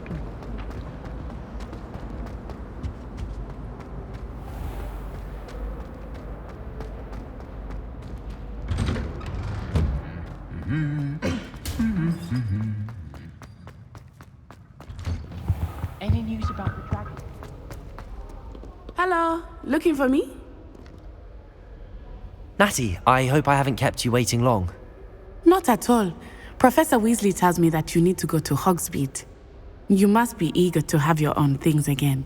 can... Any news about the dragon? Hello, looking for me? Natty, I hope I haven't kept you waiting long. Not at all. Professor Weasley tells me that you need to go to Hogsmeade. You must be eager to have your own things again.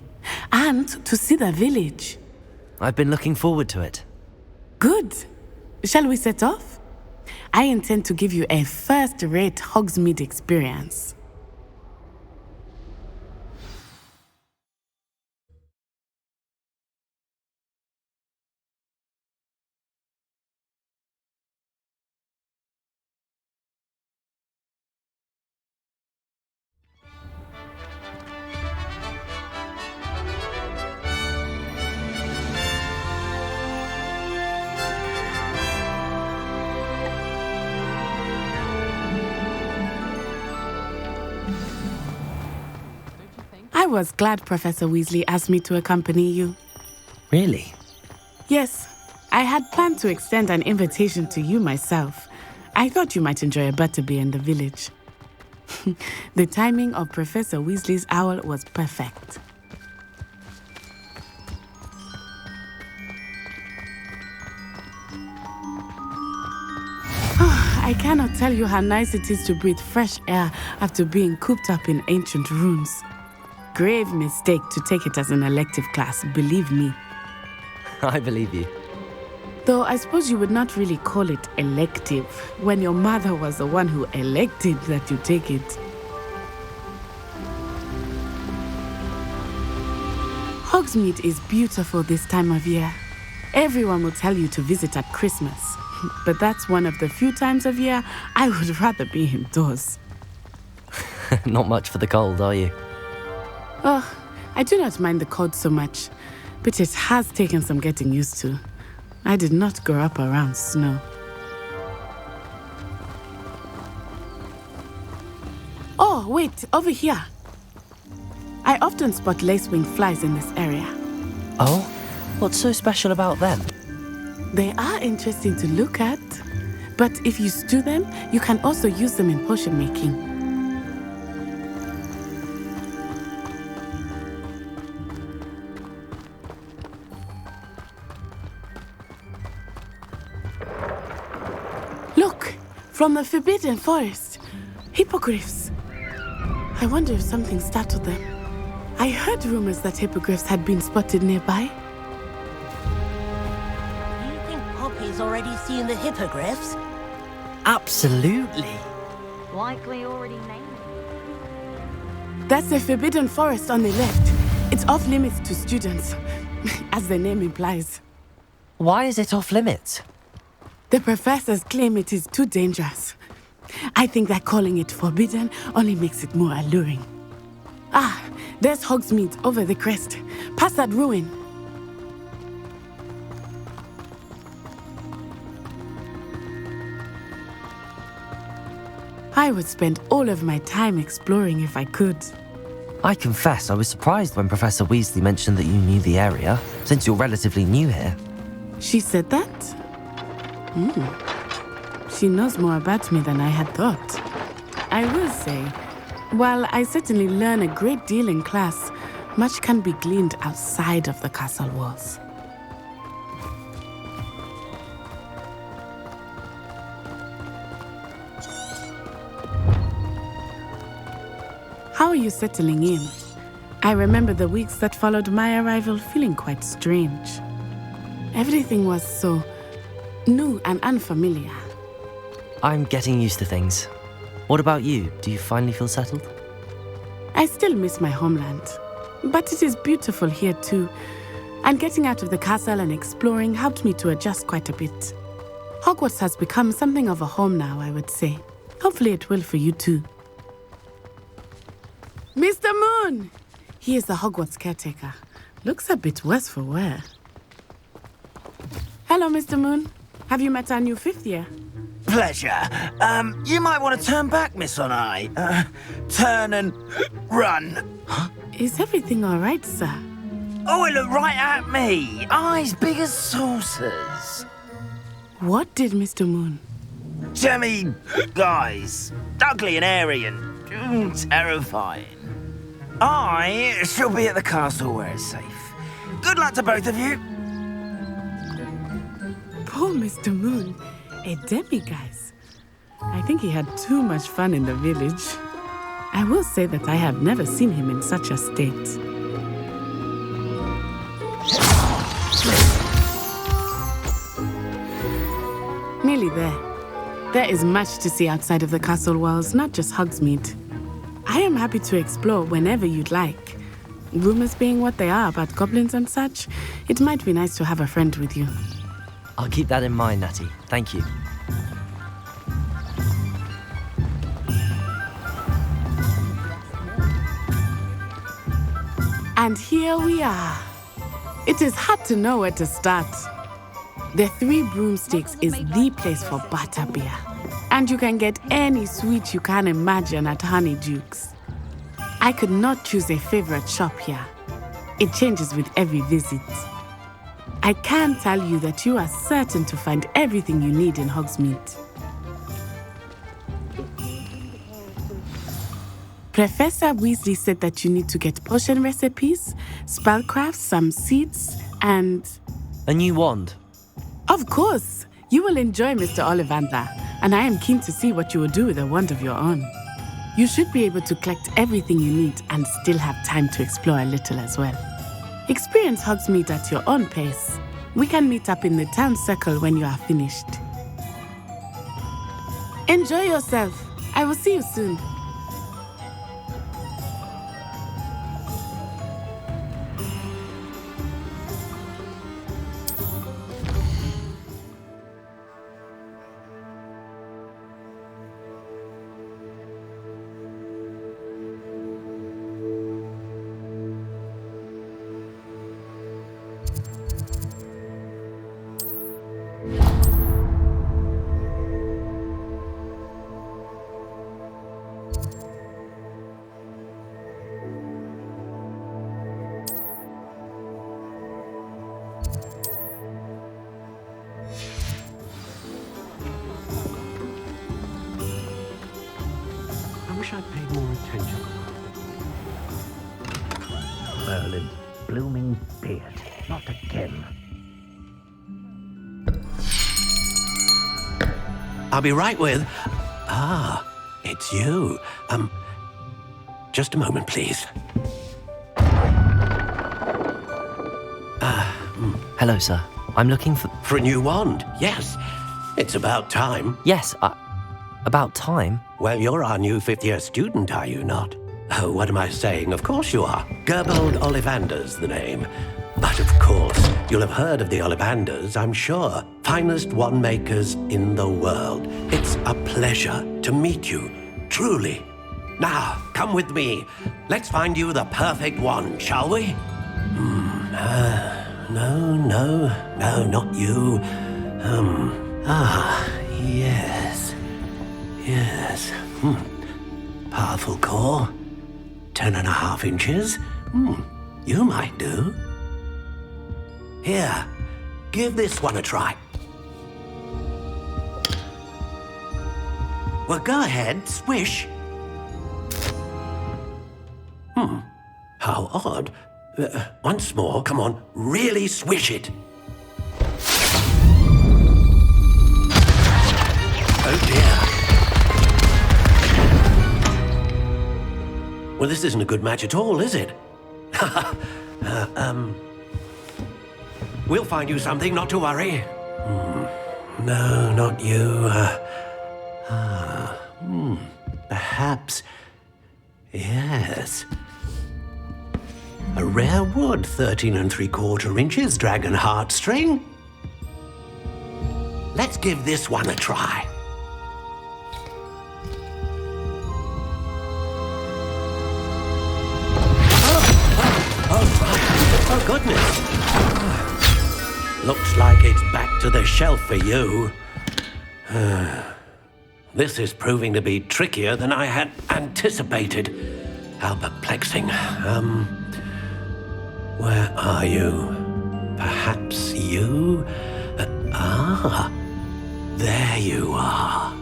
And to see the village. I've been looking forward to it. Good. Shall we set off? I intend to give you a first-rate Hogsmeade experience. I was glad Professor Weasley asked me to accompany you. Really? Yes, I had planned to extend an invitation to you myself. I thought you might enjoy a butterbeer in the village. The timing of Professor Weasley's owl was perfect. I cannot tell you how nice it is to breathe fresh air after being cooped up in ancient ruins. Grave mistake to take it as an elective class, believe me. I believe you. Though I suppose you would not really call it elective when your mother was the one who elected that you take it. Hogsmeade is beautiful this time of year. Everyone will tell you to visit at Christmas, but that's one of the few times of year I would rather be indoors. Not much for the cold, are you? Oh, I do not mind the cold so much, but it has taken some getting used to. I did not grow up around snow. Oh, wait, over here. I often spot lacewing flies in this area. Oh? What's so special about them? They are interesting to look at, but if you stew them, you can also use them in potion making. Look, from the Forbidden Forest, hippogriffs. I wonder if something startled them. I heard rumors that hippogriffs had been spotted nearby. You think Poppy's already seen the hippogriffs? Absolutely. Likely already named. That's the Forbidden Forest on the left. It's off limits to students, as the name implies. Why is it off limits? The professors claim it is too dangerous. I think that calling it forbidden only makes it more alluring. Ah, there's Hogsmeade over the crest. Past that ruin. I would spend all of my time exploring if I could. I confess I was surprised when Professor Weasley mentioned that you knew the area, since you're relatively new here. She said that? She knows more about me than I had thought. I will say, while I certainly learn a great deal in class, much can be gleaned outside of the castle walls. How are you settling in? I remember the weeks that followed my arrival feeling quite strange. Everything was so new and unfamiliar. I'm getting used to things. What about you? Do you finally feel settled? I still miss my homeland, but it is beautiful here too. And getting out of the castle and exploring helped me to adjust quite a bit. Hogwarts has become something of a home now, I would say. Hopefully it will for you too. Mr. Moon! He is the Hogwarts caretaker. Looks a bit worse for wear. Hello, Mr. Moon. Have you met our new fifth year? pleasure. You might want to turn back, Miss Onai. Turn and run. Is everything all right, sir? Oh, it looked right at me. Eyes big as saucers. What did Mr. Moon? Jemmy, guys, ugly and airy and terrifying. I shall be at the castle where it's safe. Good luck to both of you. Poor Mr. Moon, a demiguise. I think he had too much fun in the village. I will say that I have never seen him in such a state. Nearly there. There is much to see outside of the castle walls, not just Hogsmeade. I am happy to explore whenever you'd like. Rumors being what they are about goblins and such, it might be nice to have a friend with you. I'll keep that in mind, Natty. Thank you. And here we are. It is hard to know where to start. The Three Broomsticks is the place for butterbeer. And you can get any sweet you can imagine at Honeyduke's. I could not choose a favorite shop here. It changes with every visit. I can tell you that you are certain to find everything you need in Hogsmeade. Professor Weasley said that you need to get potion recipes, spellcrafts, some seeds, and... A new wand. Of course! You will enjoy Mr. Ollivander, and I am keen to see what you will do with a wand of your own. You should be able to collect everything you need and still have time to explore a little as well. Experience Hogsmeade at your own pace. We can meet up in the town circle when you are finished. Enjoy yourself. I will see you soon. I wish I'd paid more attention. Merlin's blooming beard. Not again. I'll be right with... Ah, it's you. Just a moment, please. Hello, sir. I'm looking for... For a new wand, yes. It's about time. Yes, about time. Well, you're our new fifth-year student, are you not? Oh, what am I saying? Of course you are. Gerbold Ollivander's the name. But of course, you'll have heard of the Ollivanders, I'm sure. Finest wand makers in the world. It's a pleasure to meet you, truly. Now, come with me. Let's find you the perfect wand, shall we? No, not you. Yes. Powerful core. 10.5 inches. You might do. Here, give this one a try. Well, go ahead, swish. How odd. Once more, come on, really swish it. Oh dear. Well, this isn't a good match at all, is it? We'll find you something, not to worry. No, not you. Perhaps... Yes. A rare wood, 13 3/4 inches, dragon heartstring. Let's give this one a try. Oh, goodness. Looks like it's back to the shelf for you. This is proving to be trickier than I had anticipated. How perplexing. Where are you? Perhaps you? There you are.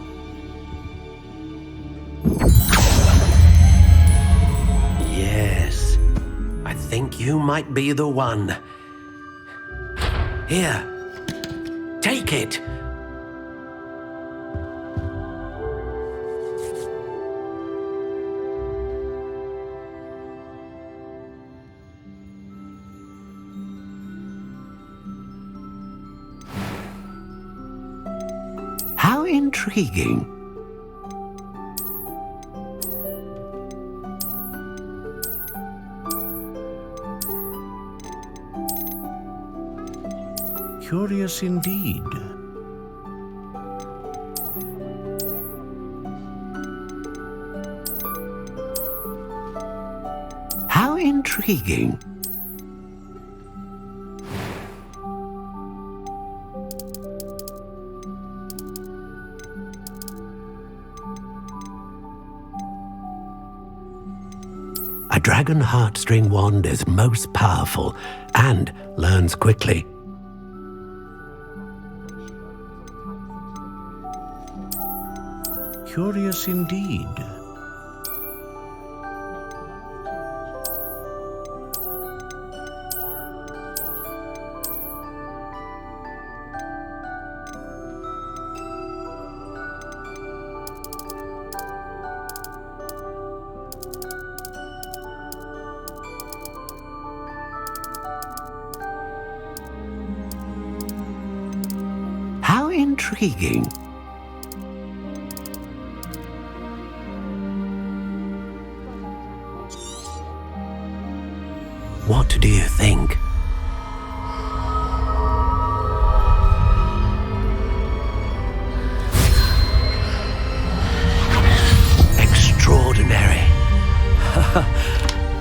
Yes, I think you might be the one. Here, take it. How intriguing. Curious indeed. How intriguing. A dragon heartstring wand is most powerful and learns quickly. Curious indeed. How intriguing. What do you think? Extraordinary.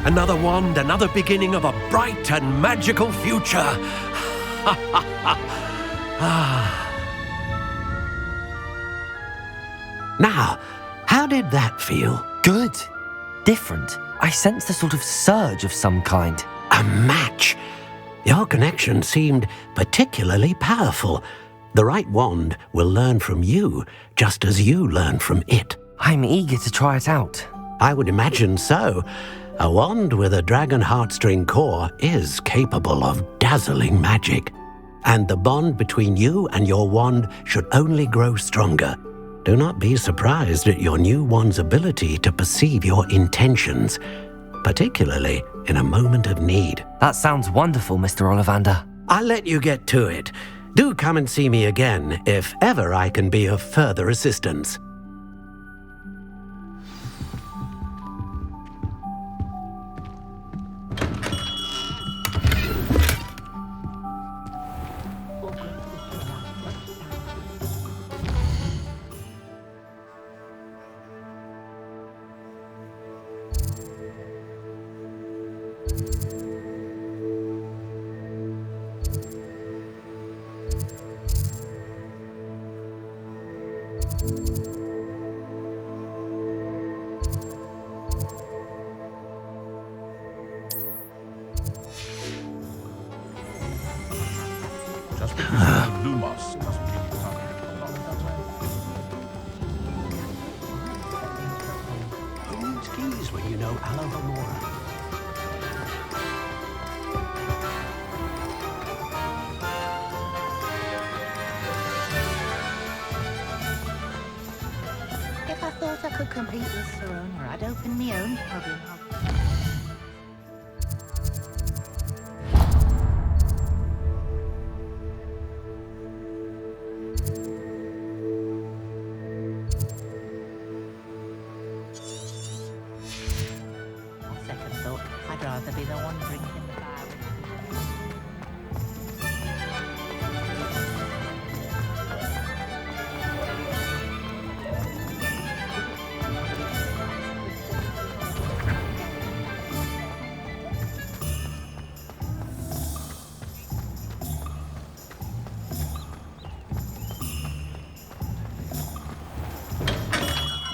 Another wand, another beginning of a bright and magical future. Now, how did that feel? Good. Different. I sensed a sort of surge of some kind. A match. Your connection seemed particularly powerful. The right wand will learn from you, just as you learn from it. I'm eager to try it out. I would imagine so. A wand with a dragon heartstring core is capable of dazzling magic. And the bond between you and your wand should only grow stronger. Do not be surprised at your new wand's ability to perceive your intentions, particularly in a moment of need. That sounds wonderful, Mr. Ollivander. I'll let you get to it. Do come and see me again if ever I can be of further assistance. Just because the blue moss doesn't mean you can't get along with that. Who needs keys when you know Alohomora? If I thought I could compete with Serona, I'd open my own pub in Hogwarts. On second thought, I'd rather be the one drinking the bar.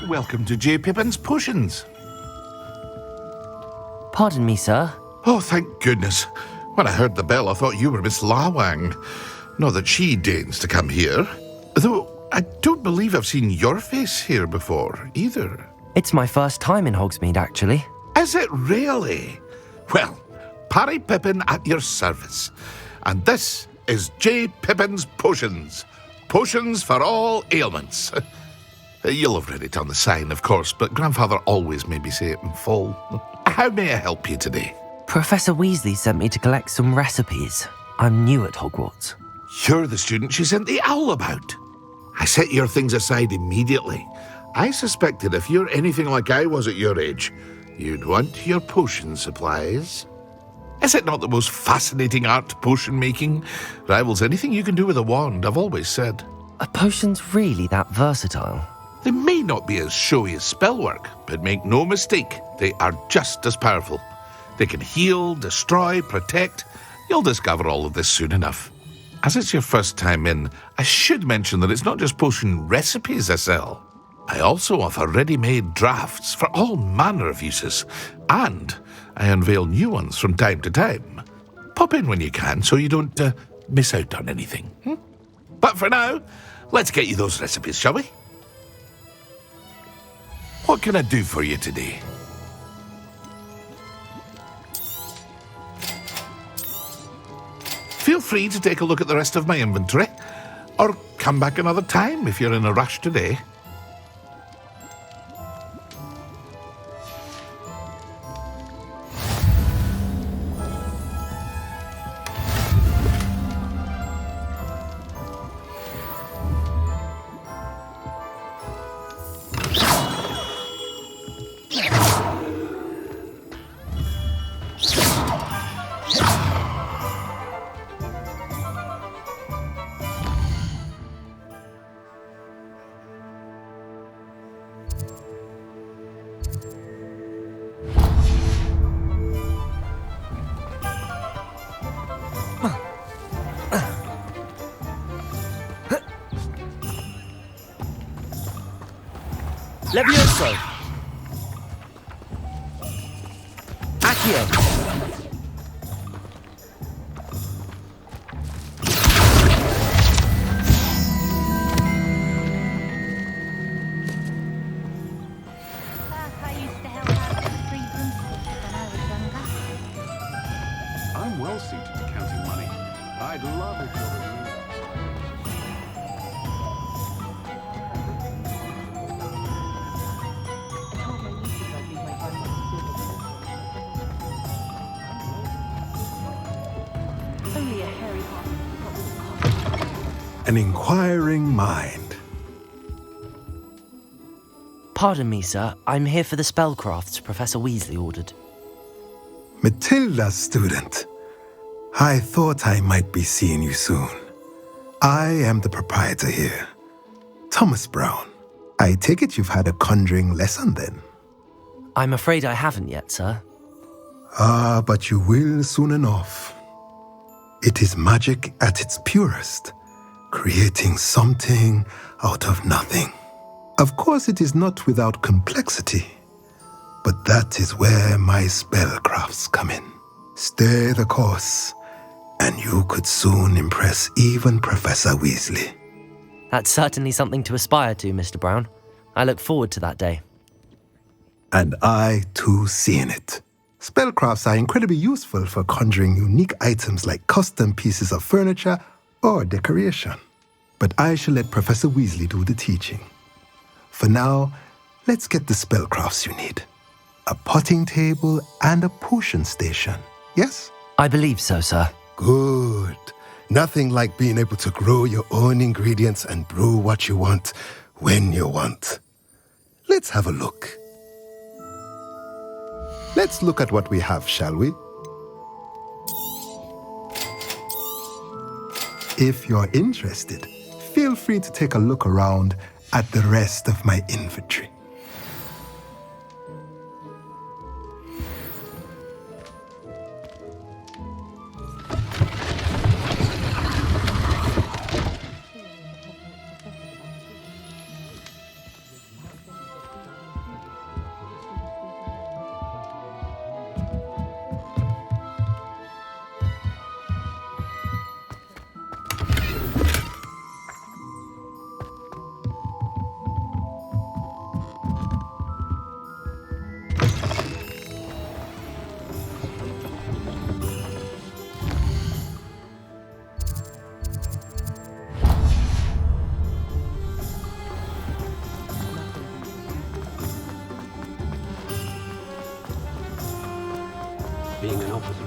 Welcome to J. Pippin's Potions. Pardon me, sir. Oh, thank goodness. When I heard the bell, I thought you were Miss Lawang. Not that she deigns to come here. Though I don't believe I've seen your face here before, either. It's my first time in Hogsmeade, actually. Is it really? Well, Parry Pippin at your service. And this is J. Pippin's Potions. Potions for all ailments. You'll have read it on the sign, of course, but Grandfather always made me say it in full. How may I help you today? Professor Weasley sent me to collect some recipes. I'm new at Hogwarts. You're the student she sent the owl about. I set your things aside immediately. I suspected if you're anything like I was at your age, you'd want your potion supplies. Is it not the most fascinating art, potion making? Rivals anything you can do with a wand, I've always said. Are potions really that versatile? They may not be as showy as spellwork, but make no mistake, they are just as powerful. They can heal, destroy, protect. You'll discover all of this soon enough. As it's your first time in, I should mention that it's not just potion recipes I sell. I also offer ready-made drafts for all manner of uses, and I unveil new ones from time to time. Pop in when you can so you don't miss out on anything. But for now, let's get you those recipes, shall we? What can I do for you today? Feel free to take a look at the rest of my inventory, or come back another time if you're in a rush today. Levioso! Accio! I used to help out with the free broomsticks when I was younger. I'm well suited to counting money. I'd love if you're with me. Only a hairy Potter. An inquiring mind. Pardon me, sir. I'm here for the spellcrafts Professor Weasley ordered. Matilda, student. I thought I might be seeing you soon. I am the proprietor here, Thomas Brown. I take it you've had a conjuring lesson then? I'm afraid I haven't yet, sir. Ah, but you will soon enough. It is magic at its purest, creating something out of nothing. Of course, it is not without complexity, but that is where my spellcrafts come in. Stay the course, and you could soon impress even Professor Weasley. That's certainly something to aspire to, Mr. Brown. I look forward to that day. And I, too, seeing it. Spellcrafts are incredibly useful for conjuring unique items like custom pieces of furniture or decoration. But I shall let Professor Weasley do the teaching. For now, let's get the spellcrafts you need. A potting table and a potion station, yes? I believe so, sir. Good. Nothing like being able to grow your own ingredients and brew what you want when you want. Let's have a look. Let's look at what we have, shall we? If you're interested, feel free to take a look around at the rest of my inventory. being an officer.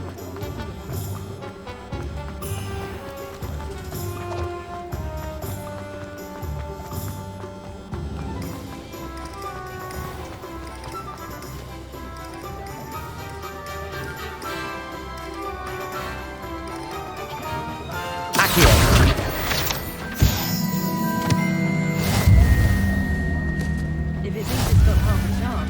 If it thinks it's got half a charm.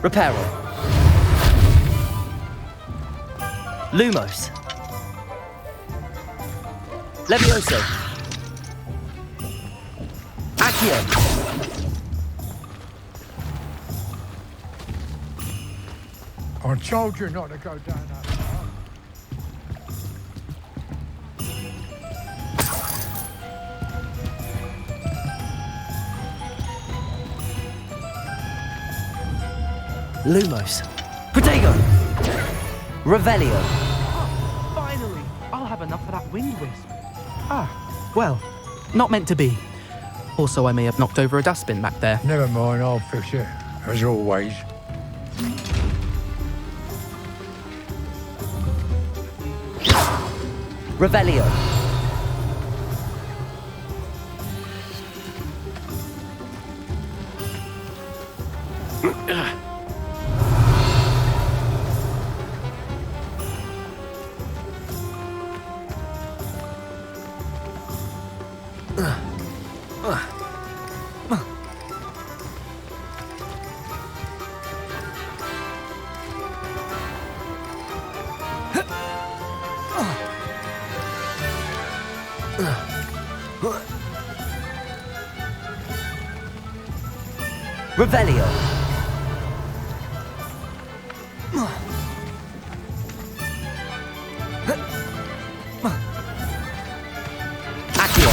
Reparo. Lumos. Levioso. Accio. I told you not to go down that path. Lumos. Protego. Revelio. Finally! I'll have enough of that wind wisp. Ah, well, not meant to be. Also, I may have knocked over a dustbin back there. Never mind, I'll fix it, as always. Revelio. Revelio. Accio.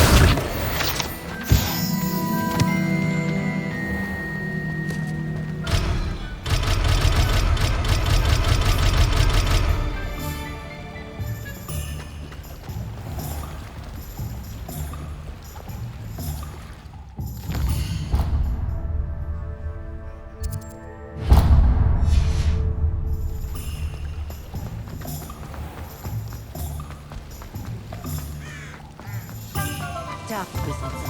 Dark wizards.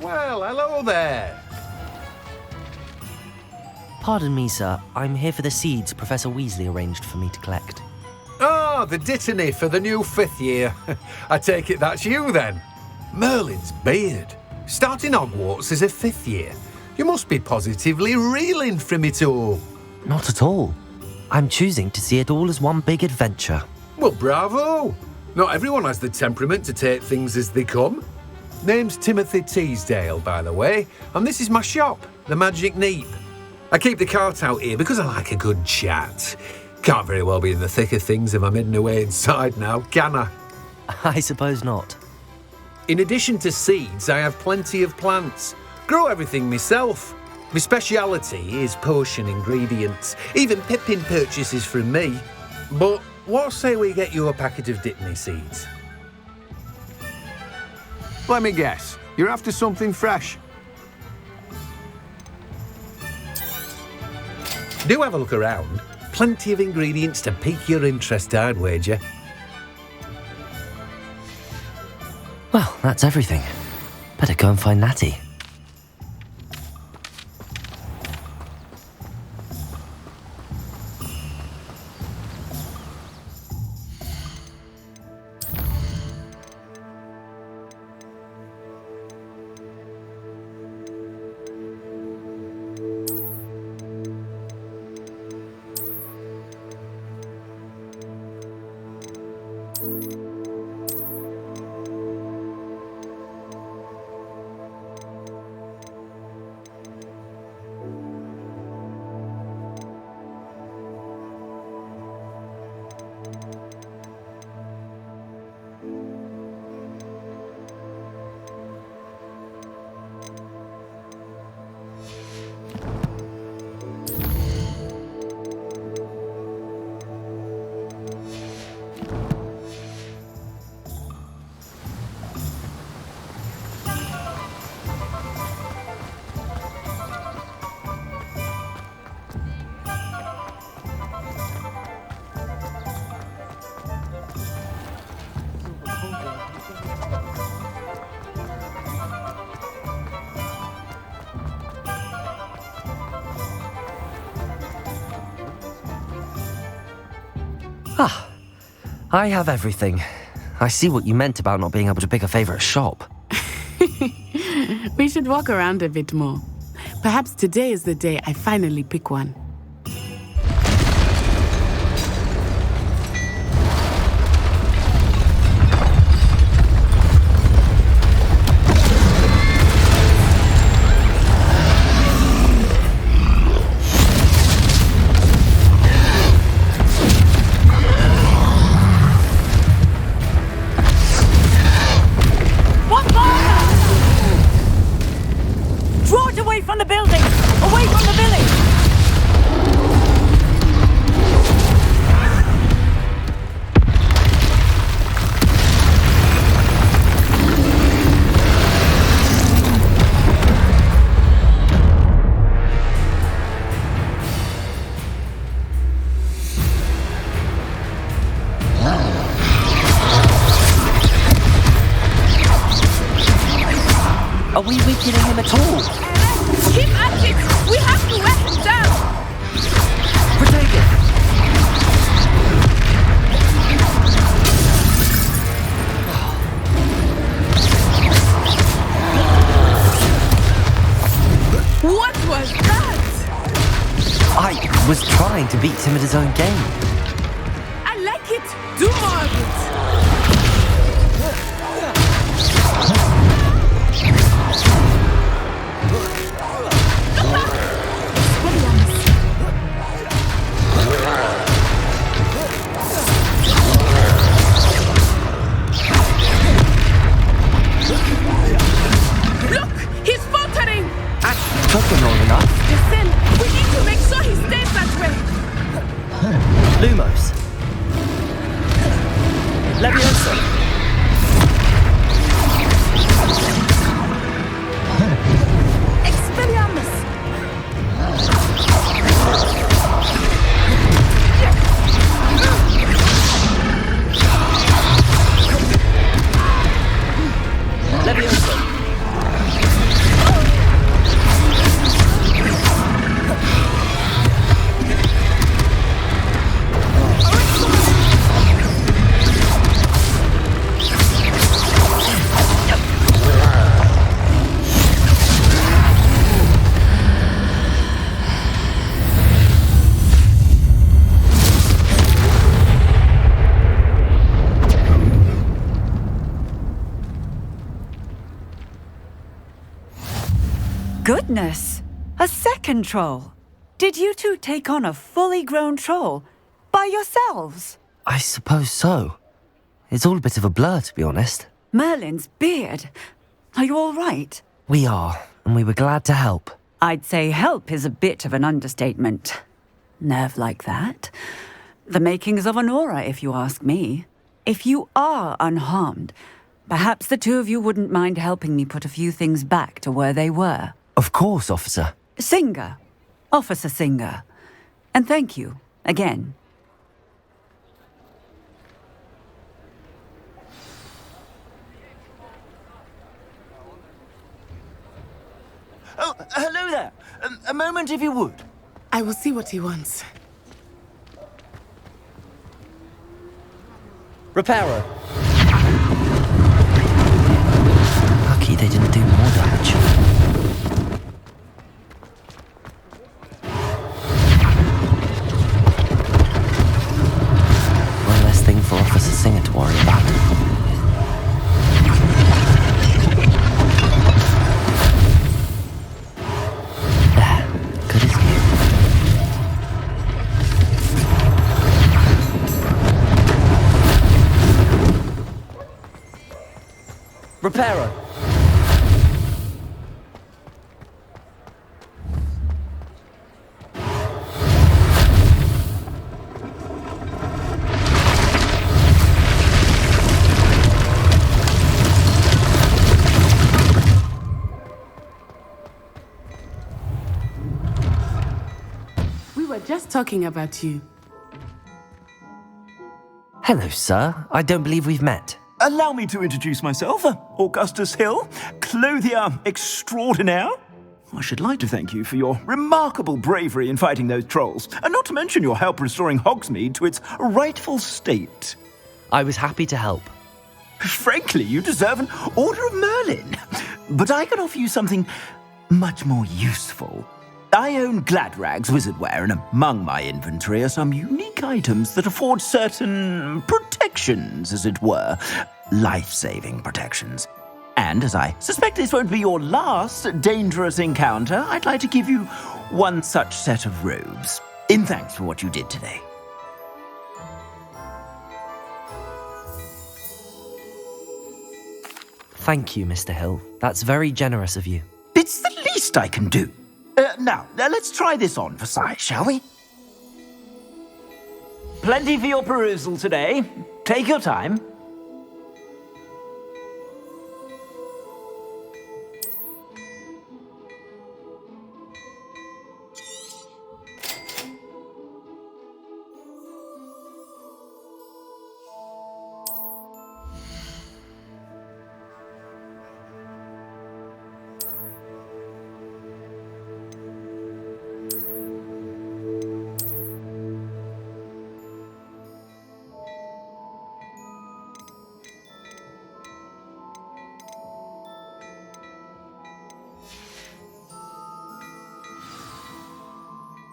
Well, hello there. Pardon me, sir. I'm here for the seeds Professor Weasley arranged for me to collect. Oh, the dittany for the new 5th year. I take it that's you then. Merlin's beard. Starting Hogwarts as a 5th year. You must be positively reeling from it all. Not at all. I'm choosing to see it all as one big adventure. Well, bravo. Not everyone has the temperament to take things as they come. Name's Timothy Teasdale, by the way, and this is my shop, the Magic Neep. I keep the cart out here because I like a good chat. Can't very well be in the thick of things if I'm hidden away inside now, can I? I suppose not. In addition to seeds, I have plenty of plants. Grow everything myself. My speciality is potion ingredients. Even Pippin purchases from me. But what say we get you a packet of Dittany seeds? Let me guess. You're after something fresh. Do have a look around. Plenty of ingredients to pique your interest, I'd wager. Well, that's everything. Better go and find Natty. Ah, I have everything. I see what you meant about not being able to pick a favourite shop. We should walk around a bit more. Perhaps today is the day I finally pick one. Are we weakening him at all? Keep at it! We have to wear him down! Protect it! What was that? I was trying to beat him at his own game. I like it! Do more of it! Took him long enough. Listen, we need to make sure he stays that way. Lumos. Leviosa. Expelliarmus. Leviosa. Goodness! A second troll! Did you two take on a fully grown troll by yourselves? I suppose so. It's all a bit of a blur, to be honest. Merlin's beard. Are you all right? We are, and we were glad to help. I'd say help is a bit of an understatement. Nerve like that. The makings of an aura, if you ask me. If you are unharmed, perhaps the two of you wouldn't mind helping me put a few things back to where they were. Of course, officer. Singer. Officer Singer. And thank you, again. Oh, hello there. A moment, if you would. I will see what he wants. Repairer. Lucky they didn't do more damage. One less thing for Officer Singer to worry about. Repairer. We were just talking about you. Hello, sir. I don't believe we've met. Allow me to introduce myself, Augustus Hill, clothier extraordinaire. I should like to thank you for your remarkable bravery in fighting those trolls, and not to mention your help restoring Hogsmeade to its rightful state. I was happy to help. Frankly, you deserve an Order of Merlin. But I can offer you something much more useful. I own Gladrag's wizardware, and among my inventory are some unique items that afford certain protections, as it were. Life-saving protections. And as I suspect this won't be your last dangerous encounter, I'd like to give you one such set of robes, in thanks for what you did today. Thank you, Mr. Hill. That's very generous of you. It's the least I can do. Now, let's try this on for size, shall we? Plenty for your perusal today. Take your time.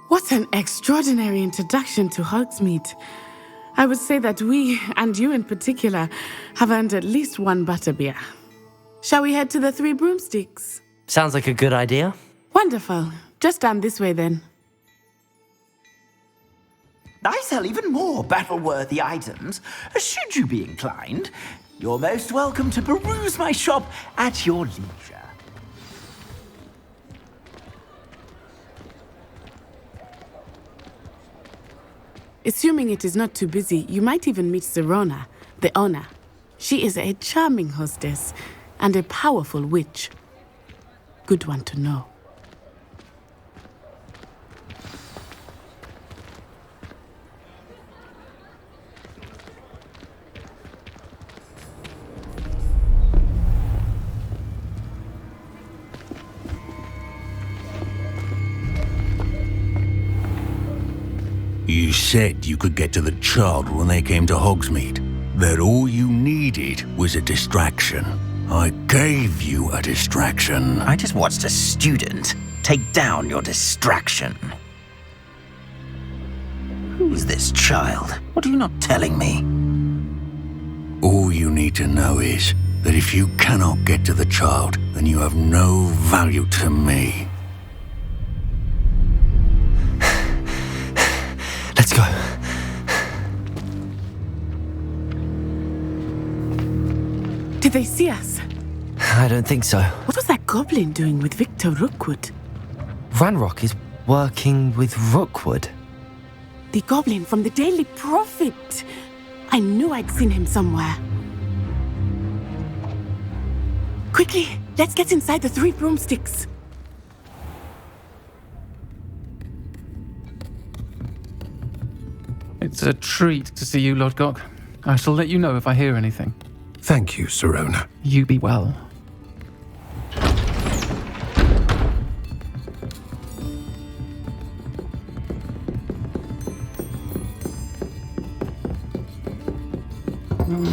What an extraordinary introduction to Hogsmeade. I would say that we, and you in particular, have earned at least one butterbeer. Shall we head to the Three Broomsticks? Sounds like a good idea. Wonderful. Just down this way then. I sell even more battle-worthy items. Should you be inclined, you're most welcome to peruse my shop at your leisure. Assuming it is not too busy, you might even meet Zerona, the owner. She is a charming hostess and a powerful witch. Good one to know. You said you could get to the child when they came to Hogsmeade. That all you needed was a distraction. I gave you a distraction. I just watched a student take down your distraction. Who's this child? What are you not telling me? All you need to know is, that if you cannot get to the child, then you have no value to me. Let's go. Did they see us? I don't think so. What was that goblin doing with Victor Rookwood? Ranrock is working with Rookwood. The goblin from the Daily Prophet. I knew I'd seen him somewhere. Quickly, let's get inside the 3 broomsticks. It's a treat to see you, Lodgok. I shall let you know if I hear anything. Thank you, Sirona. You be well.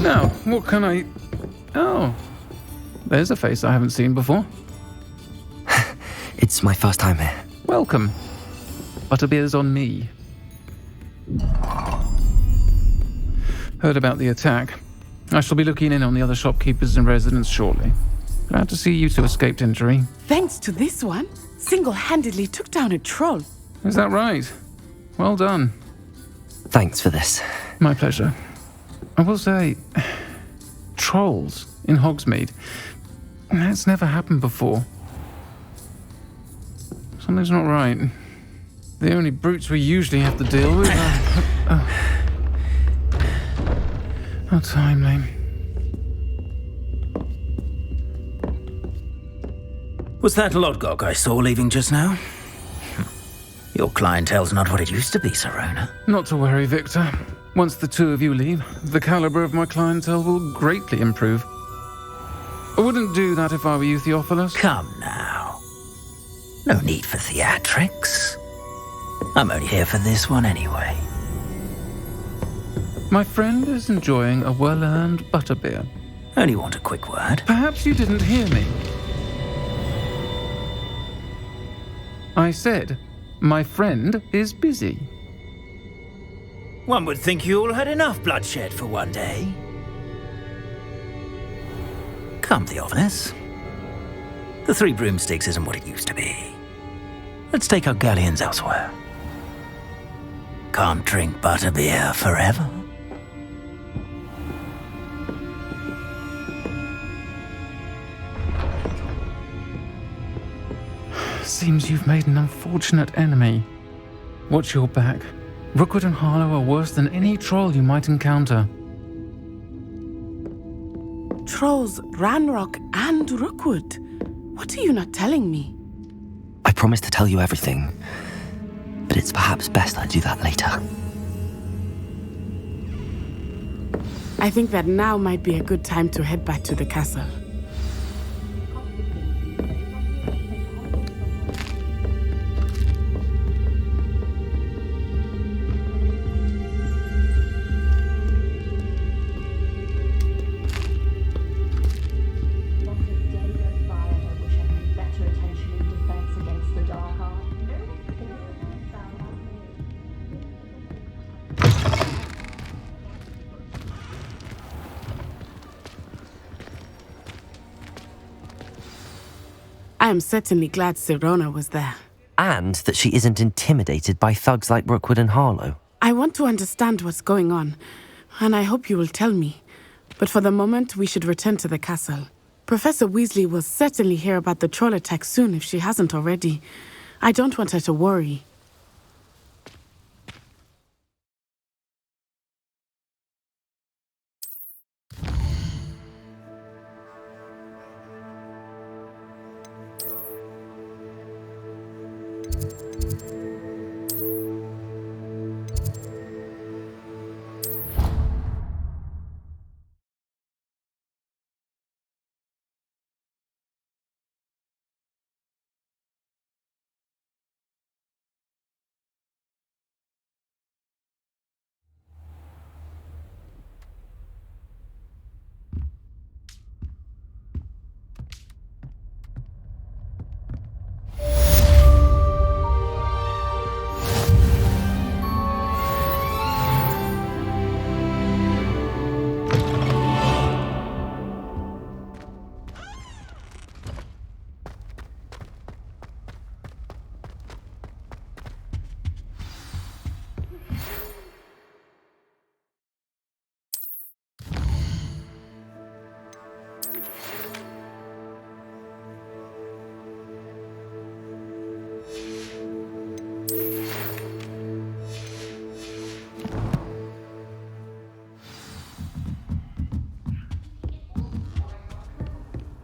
Now, what can I... Oh, there's a face I haven't seen before. It's my first time here. Welcome. Butterbeer's on me. Heard about the attack. I shall be looking in on the other shopkeepers and residents shortly. Glad to see you two escaped injury. Thanks to this one, single-handedly took down a troll. Is that right? Well done. Thanks for this. My pleasure. I will say, trolls in Hogsmeade. That's never happened before. Something's not right. The only brutes we usually have to deal with are... How timely. Was that Lodgok I saw leaving just now? Your clientele's not what it used to be, Sirona. Not to worry, Victor. Once the two of you leave, the caliber of my clientele will greatly improve. I wouldn't do that if I were you, Theophilus. Come now. No need for theatrics. I'm only here for this one anyway. My friend is enjoying a well-earned butterbeer. Only want a quick word. Perhaps you didn't hear me. I said, my friend is busy. One would think you all had enough bloodshed for one day. Come, Theophilus. The 3 broomsticks isn't what it used to be. Let's take our galleons elsewhere. Can't drink butterbeer forever. Seems you've made an unfortunate enemy. Watch your back. Rookwood and Harlow are worse than any troll you might encounter. Trolls, Ranrock, and Rookwood. What are you not telling me? I promised to tell you everything, but it's perhaps best I do that later. I think that now might be a good time to head back to the castle. I am certainly glad Sirona was there. And that she isn't intimidated by thugs like Rookwood and Harlow. I want to understand what's going on, and I hope you will tell me. But for the moment, we should return to the castle. Professor Weasley will certainly hear about the troll attack soon if she hasn't already. I don't want her to worry.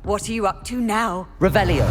What are you up to now? Revelio.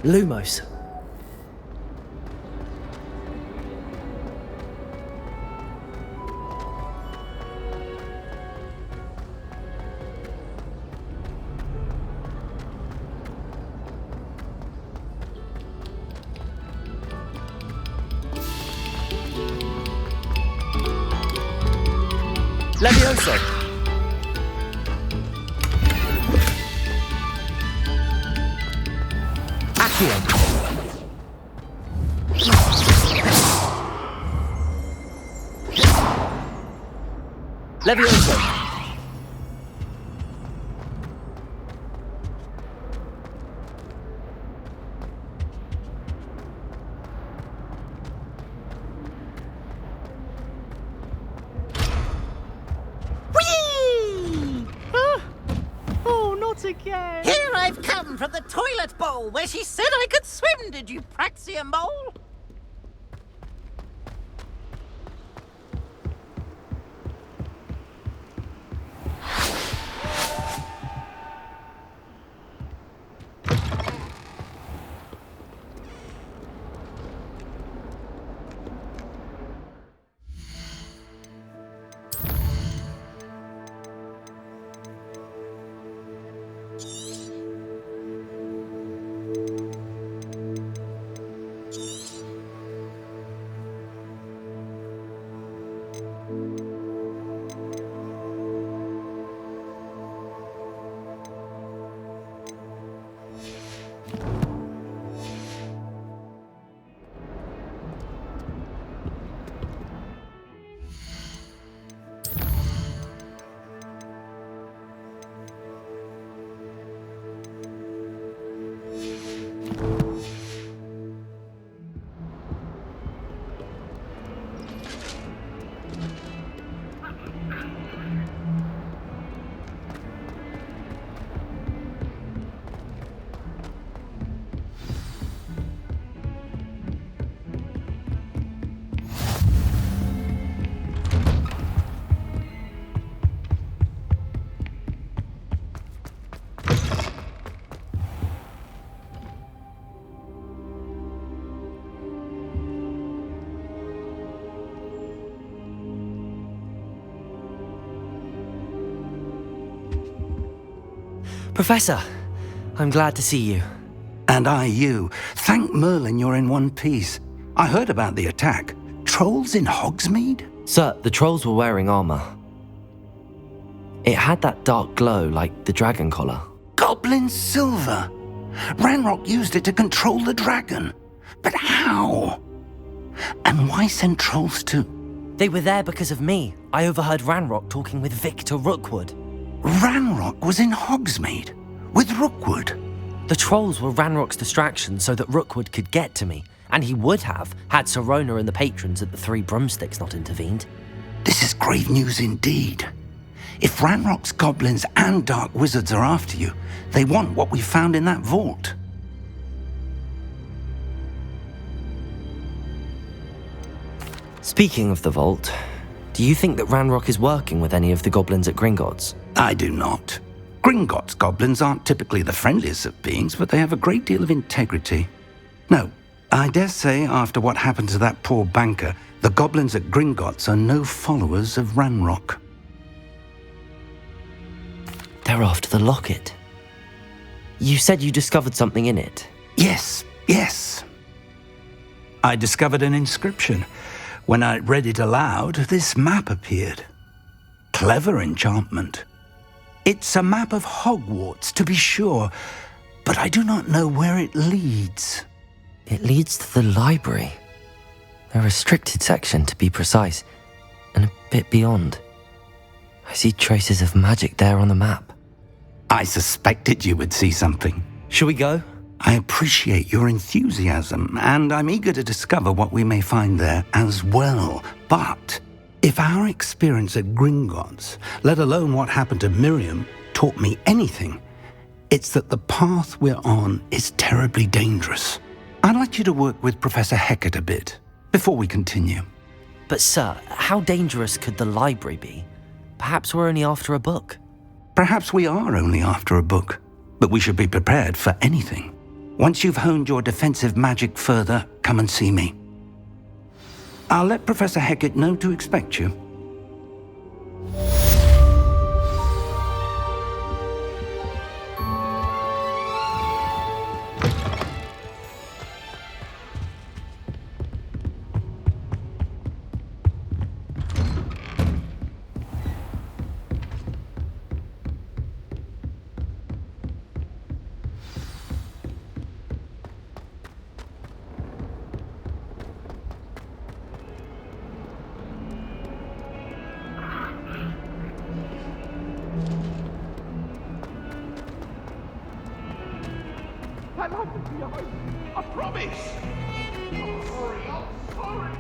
Lumos. Levioso. Accio. Levioso. Oh, not again! Here I've come from the toilet bowl where she said I could swim, did you Praxia mole? Professor, I'm glad to see you. And I you. Thank Merlin you're in one piece. I heard about the attack. Trolls in Hogsmeade? Sir, the trolls were wearing armor. It had that dark glow like the dragon collar. Goblin silver! Ranrock used it to control the dragon. But how? And why send trolls too? They were there because of me. I overheard Ranrock talking with Victor Rookwood. Ranrock was in Hogsmeade with Rookwood. The trolls were Ranrock's distraction so that Rookwood could get to me, and he would have had Sirona and the patrons at the Three Broomsticks not intervened. This is grave news indeed. If Ranrock's goblins and dark wizards are after you, they want what we found in that vault. Speaking of the vault, do you think that Ranrock is working with any of the goblins at Gringotts? I do not. Gringotts goblins aren't typically the friendliest of beings, but they have a great deal of integrity. No, I dare say after what happened to that poor banker, the goblins at Gringotts are no followers of Ranrock. They're after the locket. You said you discovered something in it. Yes. I discovered an inscription. When I read it aloud, this map appeared. Clever enchantment. It's a map of Hogwarts, to be sure, but I do not know where it leads. It leads to the library. A restricted section, to be precise, and a bit beyond. I see traces of magic there on the map. I suspected you would see something. Shall we go? I appreciate your enthusiasm, and I'm eager to discover what we may find there as well. But if our experience at Gringotts, let alone what happened to Miriam, taught me anything, it's that the path we're on is terribly dangerous. I'd like you to work with Professor Hecat a bit before we continue. But sir, how dangerous could the library be? Perhaps we're only after a book. Perhaps we are only after a book, but we should be prepared for anything. Once you've honed your defensive magic further, come and see me. I'll let Professor Hecat know to expect you. I'd like to see your face. I promise. I'm sorry.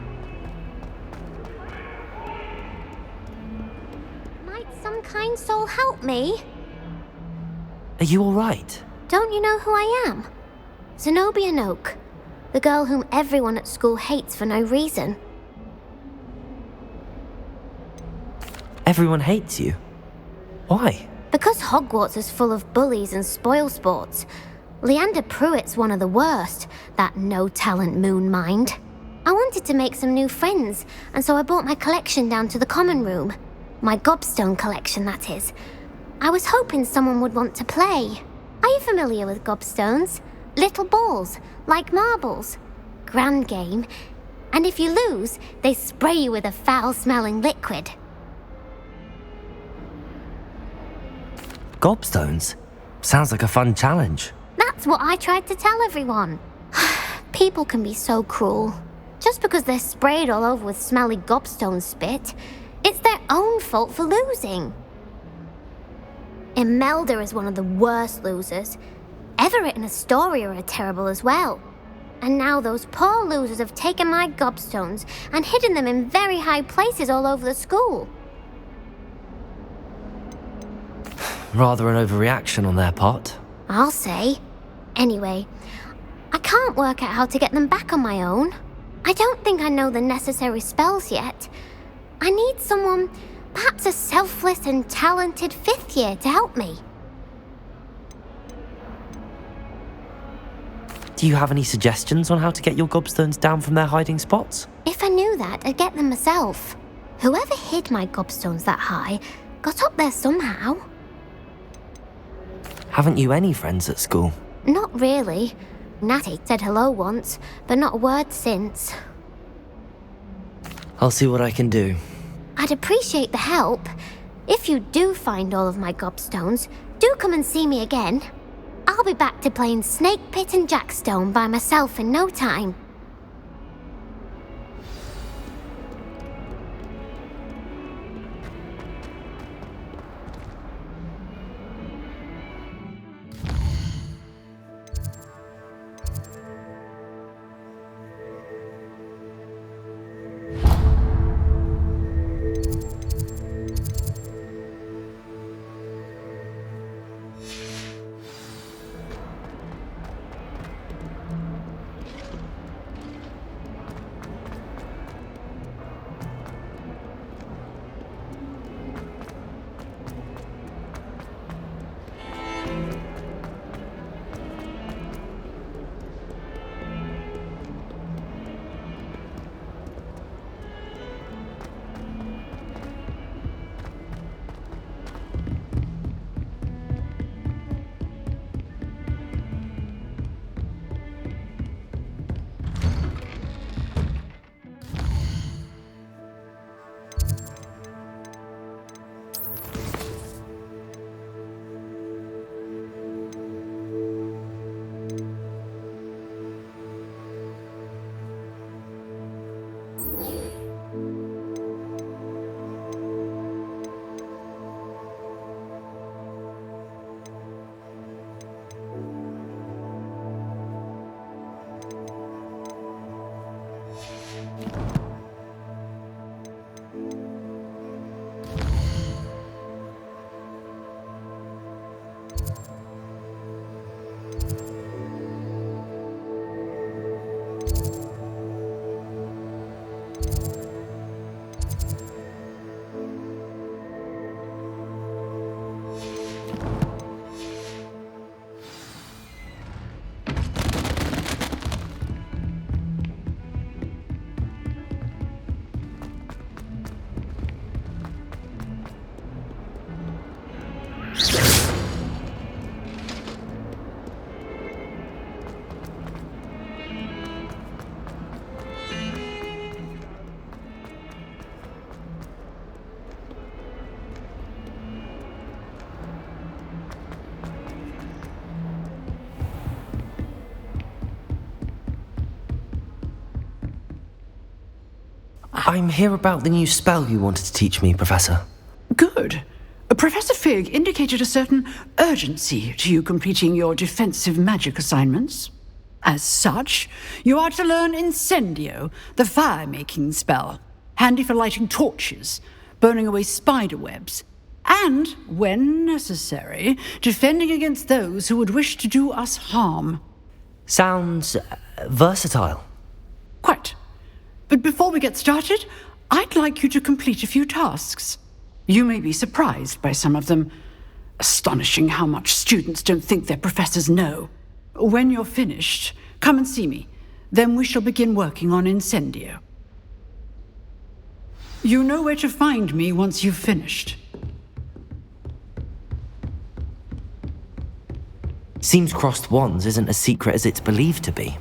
Might some kind soul help me? Are you all right? Don't you know who I am? Zenobia Noak, the girl whom everyone at school hates for no reason. Everyone hates you. Why? Because Hogwarts is full of bullies and spoilsports. Leander Pruitt's one of the worst, that no-talent moon mind. I wanted to make some new friends, and so I brought my collection down to the common room. My gobstone collection, that is. I was hoping someone would want to play. Are you familiar with gobstones? Little balls, like marbles. Grand game. And if you lose, they spray you with a foul-smelling liquid. Gobstones? Sounds like a fun challenge. That's what I tried to tell everyone. People can be so cruel. Just because they're sprayed all over with smelly gobstone spit, it's their own fault for losing. Imelda is one of the worst losers. Everett and Astoria are terrible as well. And now those poor losers have taken my gobstones and hidden them in very high places all over the school. Rather an overreaction on their part. I'll say. Anyway, I can't work out how to get them back on my own. I don't think I know the necessary spells yet. I need someone, perhaps a selfless and talented 5th year to help me. Do you have any suggestions on how to get your gobstones down from their hiding spots? If I knew that, I'd get them myself. Whoever hid my gobstones that high got up there somehow. Haven't you any friends at school? Not really. Natty said hello once, but not a word since. I'll see what I can do. I'd appreciate the help. If you do find all of my gobstones, do come and see me again. I'll be back to playing Snake Pit and Jackstone by myself in no time. I'm here about the new spell you wanted to teach me, Professor. Good. Professor Fig indicated a certain urgency to you completing your defensive magic assignments. As such, you are to learn Incendio, the fire-making spell, handy for lighting torches, burning away spider webs, and, when necessary, defending against those who would wish to do us harm. Sounds versatile. Quite. But before we get started, I'd like you to complete a few tasks. You may be surprised by some of them. Astonishing how much students don't think their professors know. When you're finished, come and see me. Then we shall begin working on Incendio. You know where to find me once you've finished. Seems crossed wands isn't as secret as it's believed to be.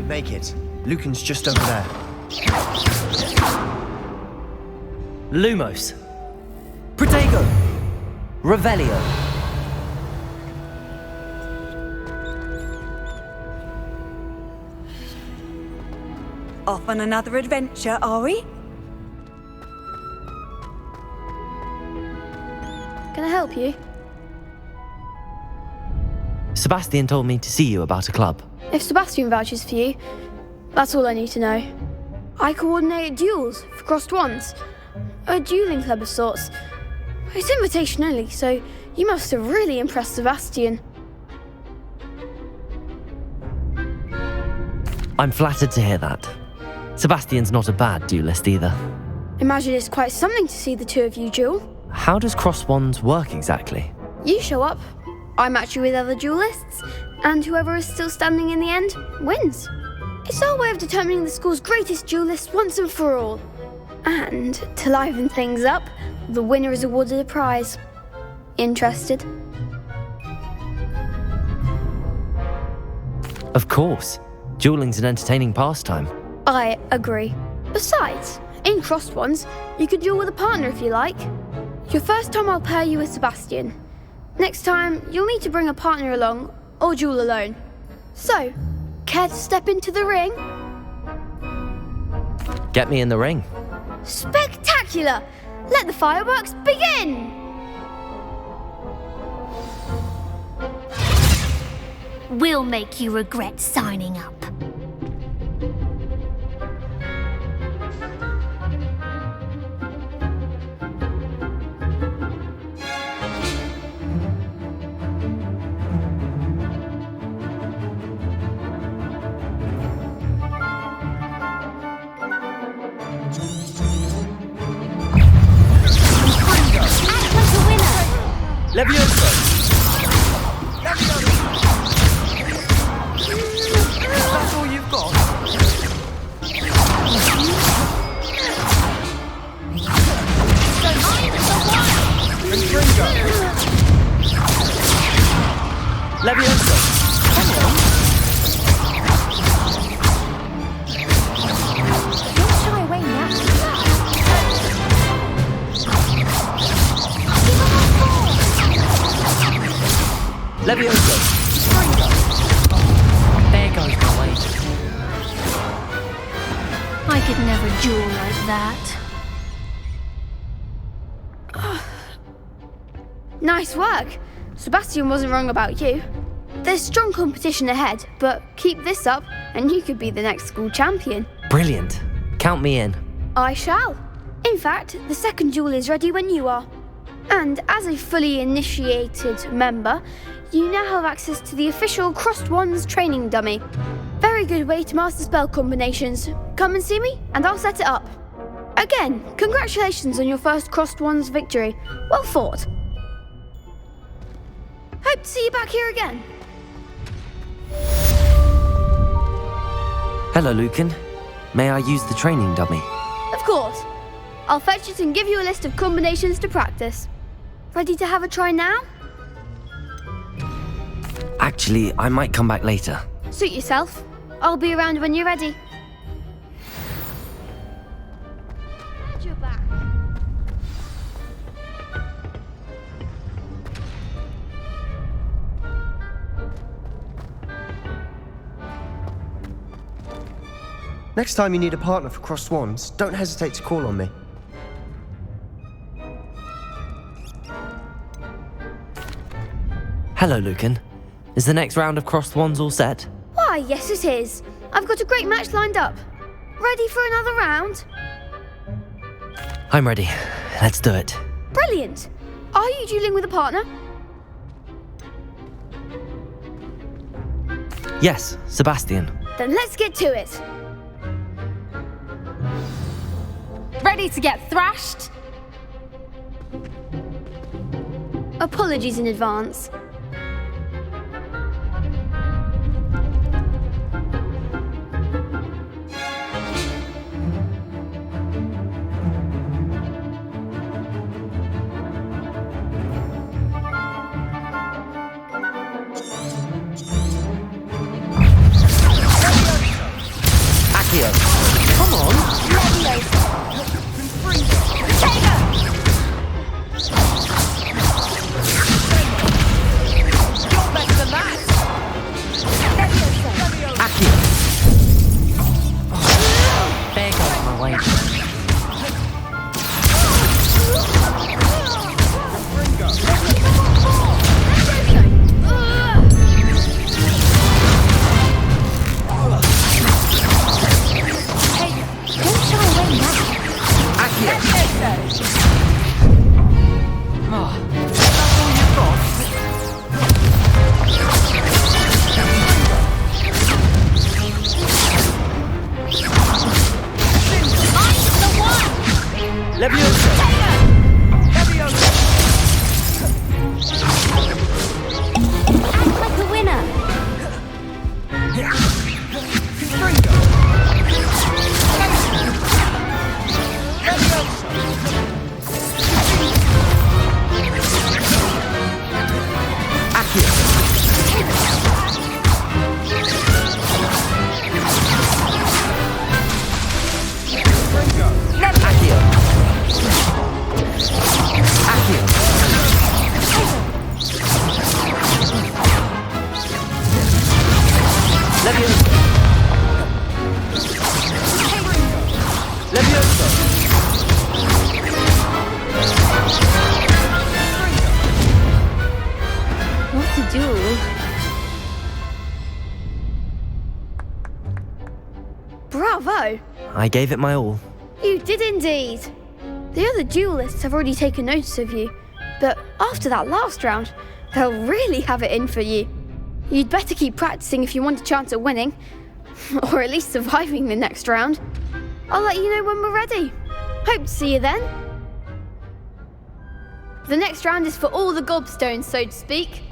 Make it. Lucan's just over there. Lumos. Protego. Revelio. Off on another adventure, are we? Can I help you? Sebastian told me to see you about a club. If Sebastian vouches for you, that's all I need to know. I coordinate duels for crossed wands. A dueling club of sorts. It's invitation only, so you must have really impressed Sebastian. I'm flattered to hear that. Sebastian's not a bad duelist either. Imagine it's quite something to see the two of you duel. How does cross wands work exactly? You show up, I match you with other duelists, and whoever is still standing in the end wins. It's our way of determining the school's greatest duelist once and for all. And to liven things up, the winner is awarded a prize. Interested? Of course. Dueling's an entertaining pastime. I agree. Besides, in crossed ones, you could duel with a partner if you like. Your first time I'll pair you with Sebastian. Next time, you'll need to bring a partner along, or duel alone. So, care to step into the ring? Get me in the ring. Spectacular! Let the fireworks begin! We'll make you regret signing up. Levioso! That's all you've got? Intrigo! Levioso! Don't shy away now. Levioso! There goes my way. I could never duel like that. Nice work. Sebastian wasn't wrong about you. There's strong competition ahead, but keep this up and you could be the next school champion. Brilliant. Count me in. I shall. In fact, the second duel is ready when you are. And as a fully initiated member, you now have access to the official Crossed Wands training dummy. Very good way to master spell combinations. Come and see me, and I'll set it up. Again, congratulations on your first Crossed Wands victory. Well fought. Hope to see you back here again. Hello, Lucan. May I use the training dummy? Of course. I'll fetch it and give you a list of combinations to practice. Ready to have a try now? Actually, I might come back later. Suit yourself. I'll be around when you're ready. Glad you're back. Next time you need a partner for Crossed Wands, don't hesitate to call on me. Hello, Lucan. Is the next round of Crossed Wands all set? Why, yes it is. I've got a great match lined up. Ready for another round? I'm ready. Let's do it. Brilliant. Are you dueling with a partner? Yes, Sebastian. Then let's get to it. Ready to get thrashed? Apologies in advance. Come on! You're better than that! Accio! There goes my way. Bravo! I gave it my all. You did indeed. The other duelists have already taken notice of you, but after that last round, they'll really have it in for you. You'd better keep practicing if you want a chance at winning, or at least surviving the next round. I'll let you know when we're ready. Hope to see you then. The next round is for all the gobstones, so to speak.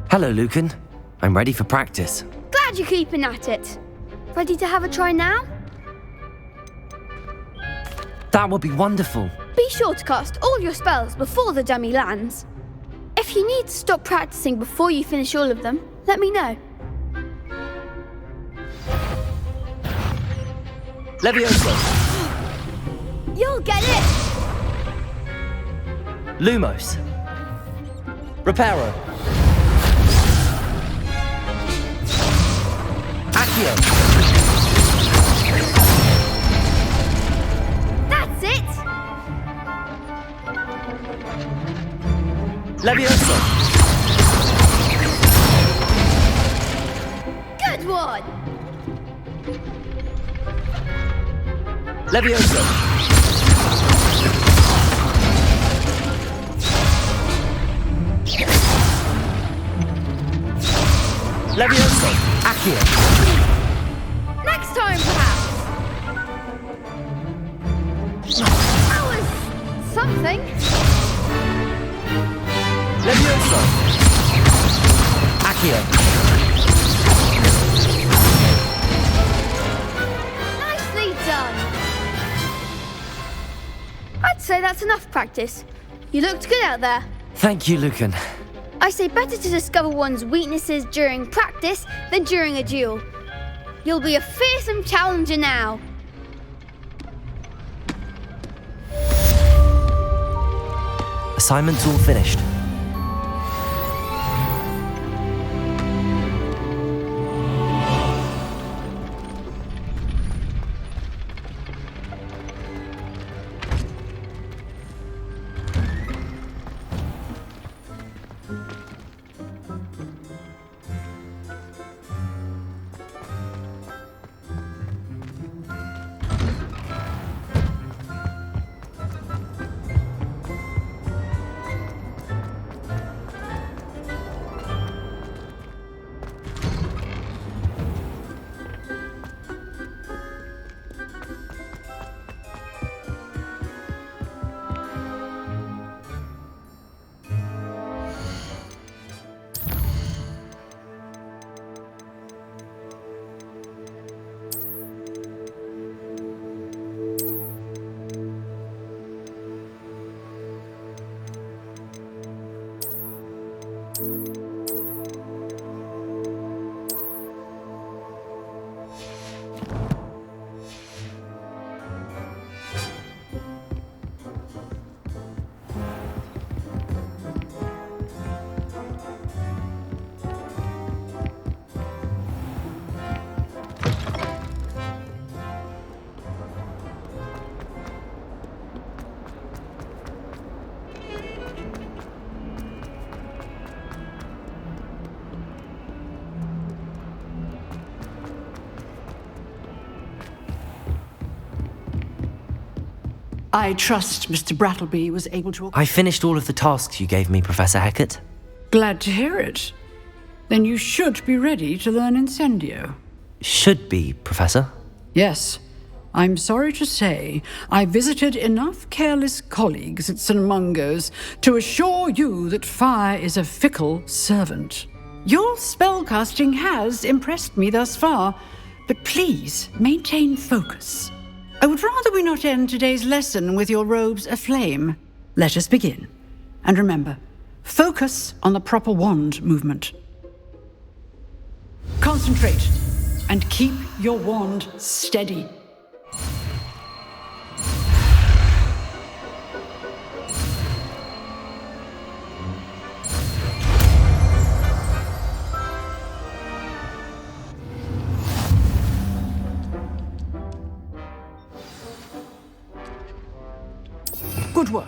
Hello, Lucan. I'm ready for practice. Glad you're keeping at it. Ready to have a try now? That would be wonderful. Be sure to cast all your spells before the dummy lands. If you need to stop practicing before you finish all of them, let me know. Levioso! You'll get it! Lumos. Reparo! Accio! Levioso! Good one! Levioso! Levioso! Accio! Next time, perhaps! That was something. Levioso! Accio! Nicely done! I'd say that's enough practice. You looked good out there. Thank you, Lucan. I say better to discover one's weaknesses during practice than during a duel. You'll be a fearsome challenger now. Assignment's all finished. I trust Mr. Brattleby was able to... I finished all of the tasks you gave me, Professor Hecat. Glad to hear it. Then you should be ready to learn Incendio. Should be, Professor. Yes. I'm sorry to say, I visited enough careless colleagues at St. Mungo's to assure you that fire is a fickle servant. Your spellcasting has impressed me thus far, but please maintain focus. I would rather we not end today's lesson with your robes aflame. Let us begin. And remember, focus on the proper wand movement. Concentrate and keep your wand steady. Good work.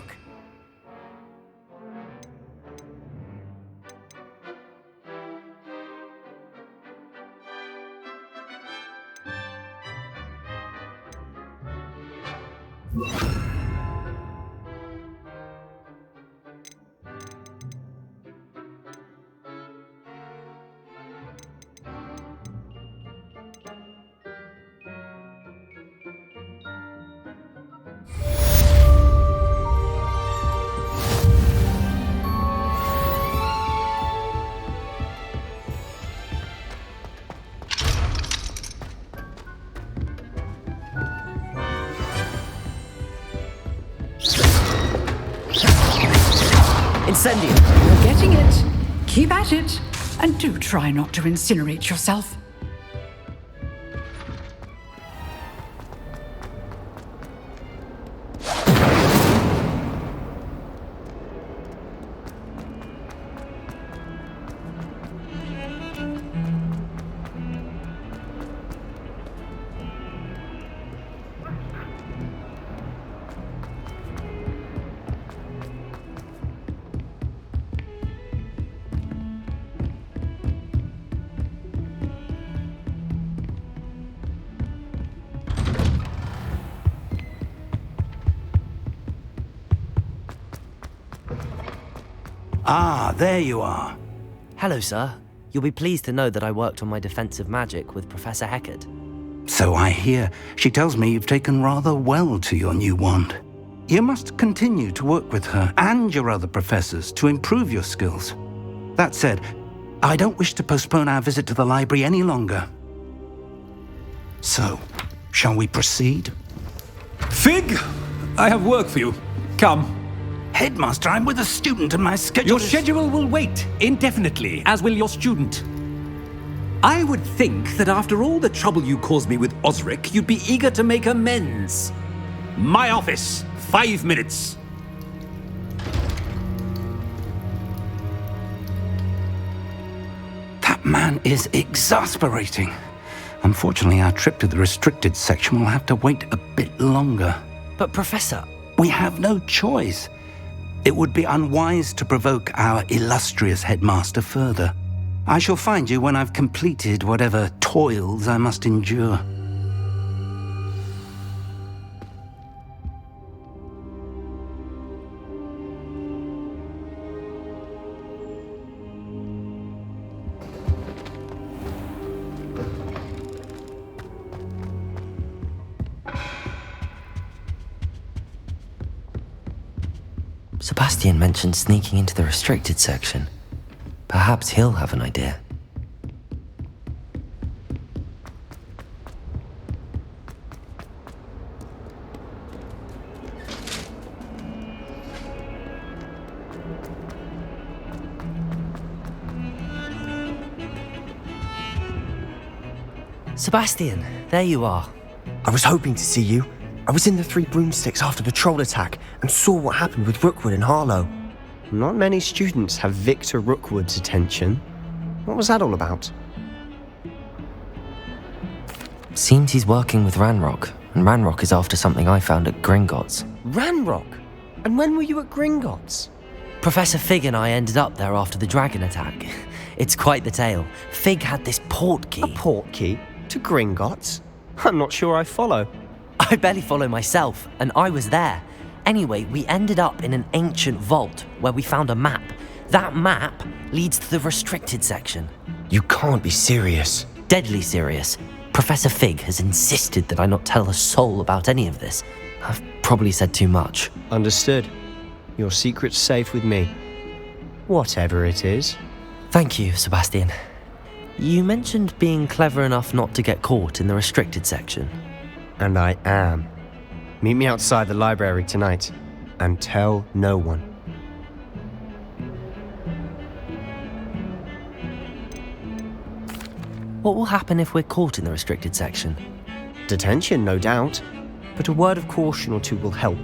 Incendio! You're getting it. Keep at it. And do try not to incinerate yourself. Ah, there you are. Hello, sir. You'll be pleased to know that I worked on my defensive magic with Professor Heckard. So I hear. She tells me you've taken rather well to your new wand. You must continue to work with her and your other professors to improve your skills. That said, I don't wish to postpone our visit to the library any longer. So, shall we proceed? Fig, I have work for you. Come. Headmaster, I'm with a student and my schedule Your schedule will wait indefinitely, as will your student. I would think that after all the trouble you caused me with Osric, you'd be eager to make amends. My office, 5 minutes. That man is exasperating. Unfortunately, our trip to the restricted section will have to wait a bit longer. But Professor... We have no choice. It would be unwise to provoke our illustrious headmaster further. I shall find you when I've completed whatever toils I must endure. Sebastian mentioned sneaking into the restricted section. Perhaps he'll have an idea. Sebastian, there you are. I was hoping to see you. I was in the Three Broomsticks after the troll attack and saw what happened with Rookwood and Harlow. Not many students have Victor Rookwood's attention. What was that all about? Seems he's working with Ranrock, and Ranrock is after something I found at Gringotts. Ranrock? And when were you at Gringotts? Professor Fig and I ended up there after the dragon attack. It's quite the tale. Fig had this portkey. A portkey? To Gringotts? I'm not sure I follow. I barely follow myself, and I was there. Anyway, we ended up in an ancient vault where we found a map. That map leads to the restricted section. You can't be serious. Deadly serious. Professor Fig has insisted that I not tell a soul about any of this. I've probably said too much. Understood. Your secret's safe with me. Whatever it is. Thank you, Sebastian. You mentioned being clever enough not to get caught in the restricted section. And I am. Meet me outside the library tonight, and tell no one. What will happen if we're caught in the restricted section? Detention, no doubt. But a word of caution or two will help.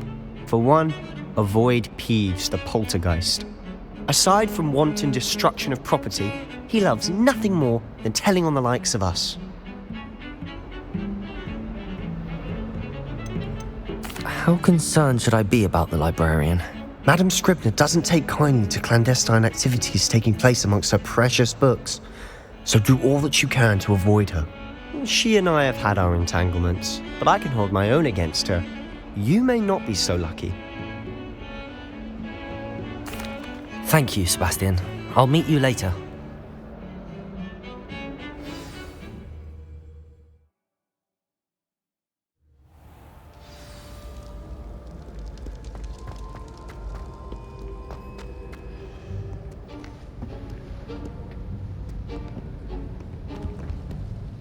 For one, avoid Peeves, the poltergeist. Aside from wanton destruction of property, he loves nothing more than telling on the likes of us. How concerned should I be about the librarian? Madame Scribner doesn't take kindly to clandestine activities taking place amongst her precious books, so do all that you can to avoid her. She and I have had our entanglements, but I can hold my own against her. You may not be so lucky. Thank you, Sebastian. I'll meet you later.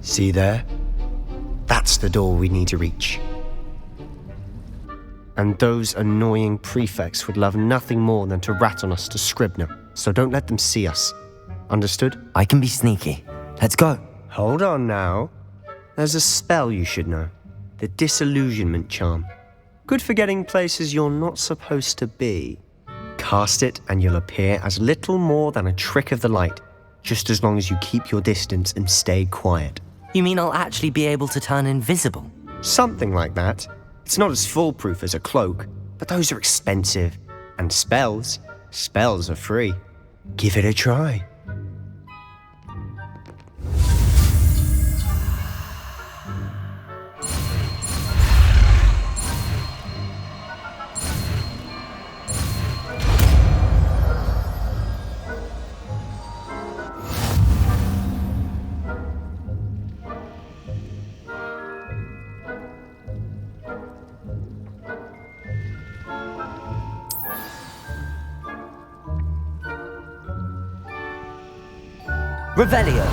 See there? That's the door we need to reach. And those annoying prefects would love nothing more than to rat on us to Scribner, so don't let them see us. Understood? I can be sneaky. Let's go. Hold on now. There's a spell you should know. The Disillusionment Charm. Good for getting places you're not supposed to be. Cast it and you'll appear as little more than a trick of the light, just as long as you keep your distance and stay quiet. You mean I'll actually be able to turn invisible? Something like that. It's not as foolproof as a cloak, but those are expensive. And spells are free. Give it a try. Revelio.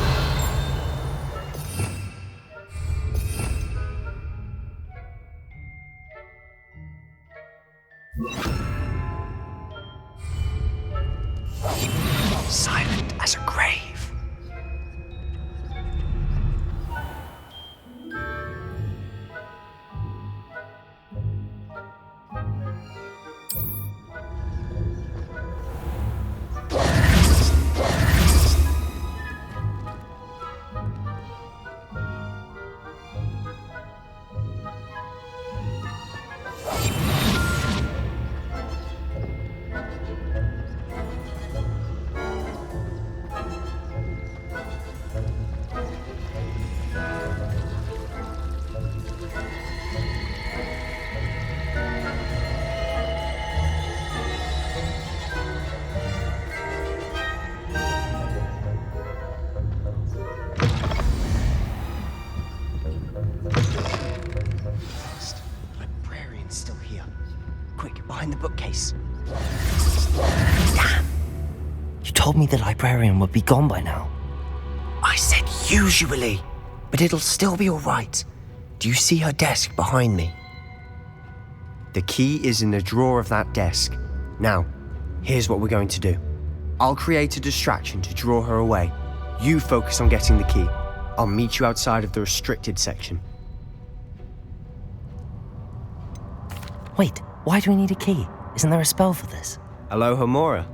Silent as a grave. Librarian's still here. Quick, behind the bookcase. Damn! You told me the librarian would be gone by now. I said usually, but it'll still be all right. Do you see her desk behind me? The key is in the drawer of that desk. Now, here's what we're going to do. I'll create a distraction to draw her away. You focus on getting the key. I'll meet you outside of the restricted section. Wait, why do we need a key? Isn't there a spell for this? Alohomora.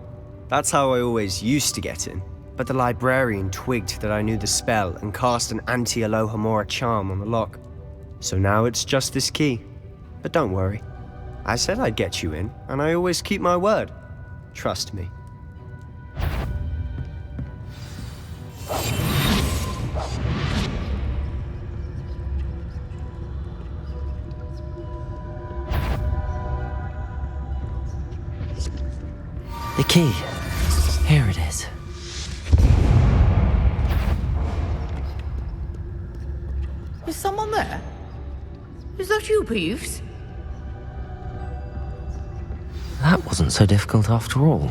That's how I always used to get in. But the librarian twigged that I knew the spell and cast an anti-Alohomora charm on the lock. So now it's just this key. But don't worry. I said I'd get you in, and I always keep my word. Trust me. The key. Here it is. Is someone there? Is that you, Peeves? That wasn't so difficult after all.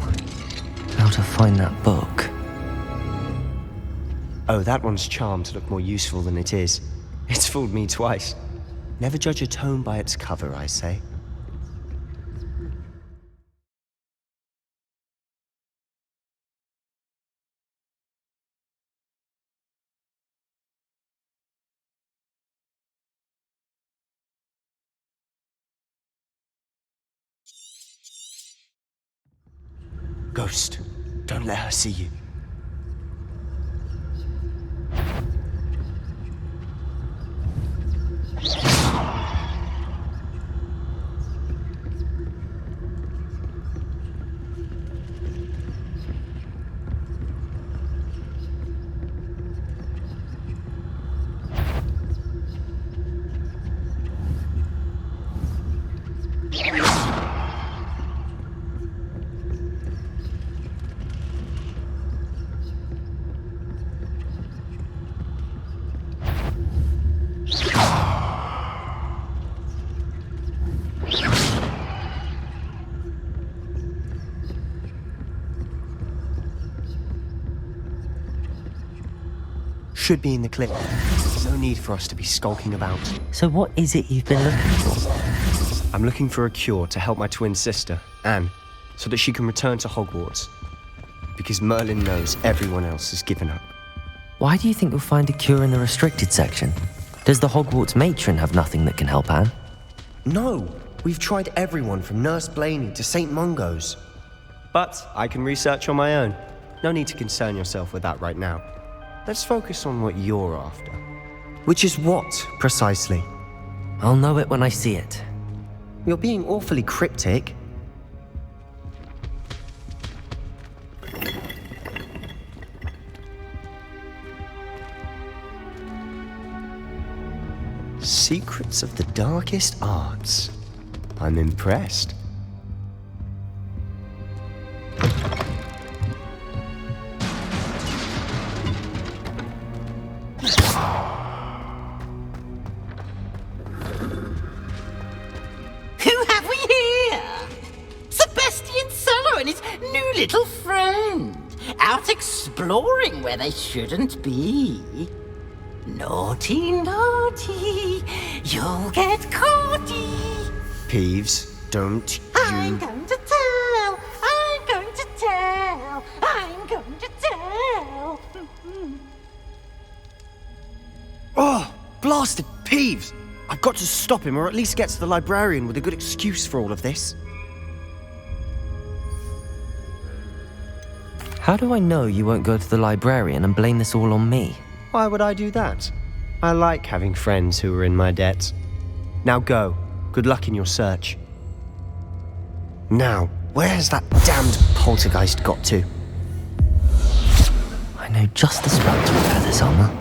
How to find that book. Oh, that one's charmed to look more useful than it is. It's fooled me twice. Never judge a tome by its cover, I say. Ghost, don't let her see you. Should be in the clip. No need for us to be skulking about. So what is it you've been looking for? I'm looking for a cure to help my twin sister, Anne, so that she can return to Hogwarts. Because Merlin knows everyone else has given up. Why do you think you'll find a cure in the restricted section? Does the Hogwarts matron have nothing that can help Anne? No, we've tried everyone from Nurse Blaney to St. Mungo's. But I can research on my own. No need to concern yourself with that right now. Let's focus on what you're after. Which is what, precisely? I'll know it when I see it. You're being awfully cryptic. Secrets of the darkest arts. I'm impressed. Who have we here? Sebastian Suller and his new little friend. Our out exploring where they shouldn't be. Naughty, naughty, you'll get caughty. Peeves, don't I'm going to tell, I'm going to tell, I'm going to tell. Oh, blasted Peeves! I've got to stop him, or at least get to the librarian with a good excuse for all of this. How do I know you won't go to the librarian and blame this all on me? Why would I do that? I like having friends who are in my debt. Now go. Good luck in your search. Now, where's that damned poltergeist got to? I know just the spell to repair this armor.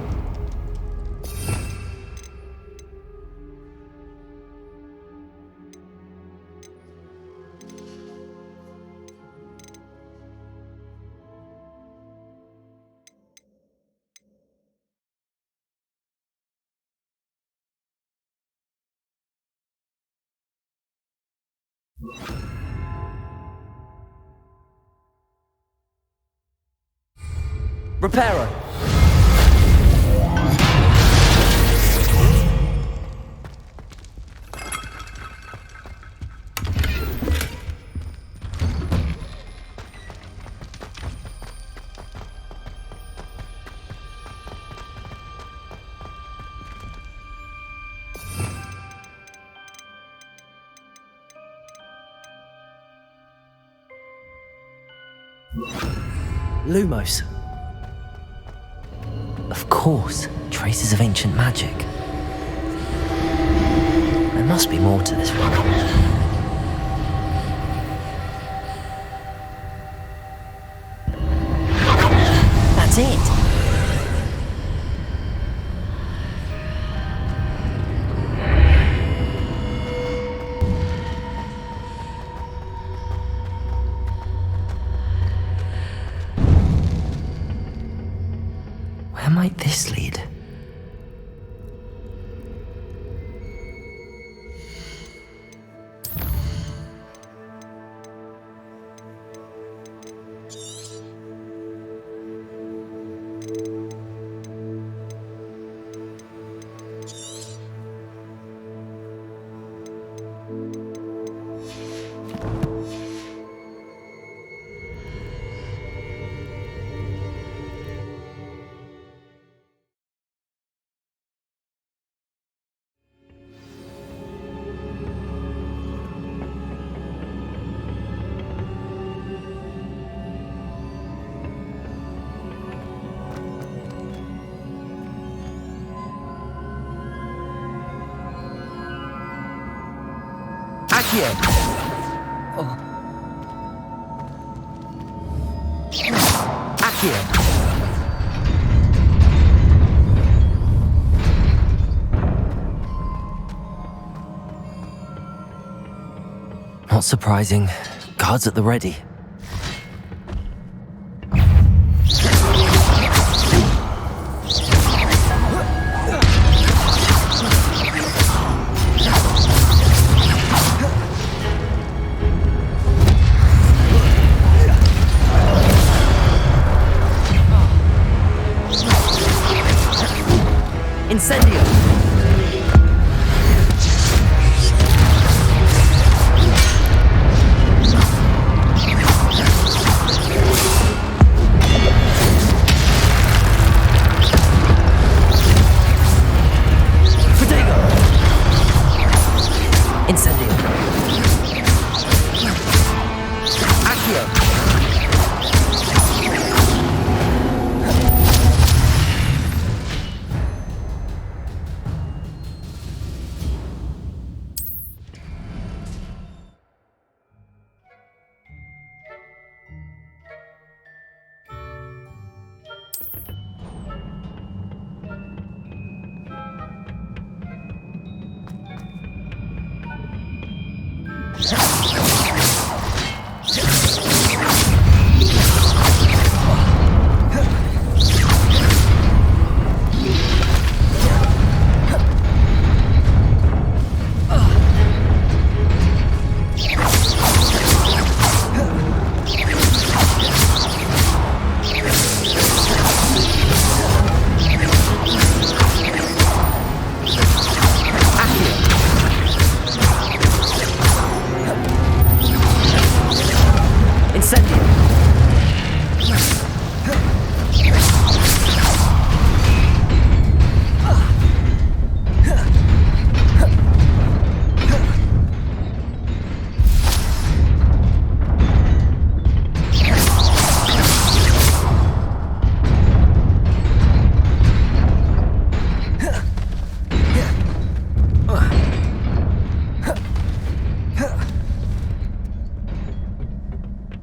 Repairer! Lumos. Of course, traces of ancient magic. There must be more to this one. That's it! Where might this lead? Accio! Oh. Accio! Not surprising. Guards at the ready. Incendio! Incendio. Accio!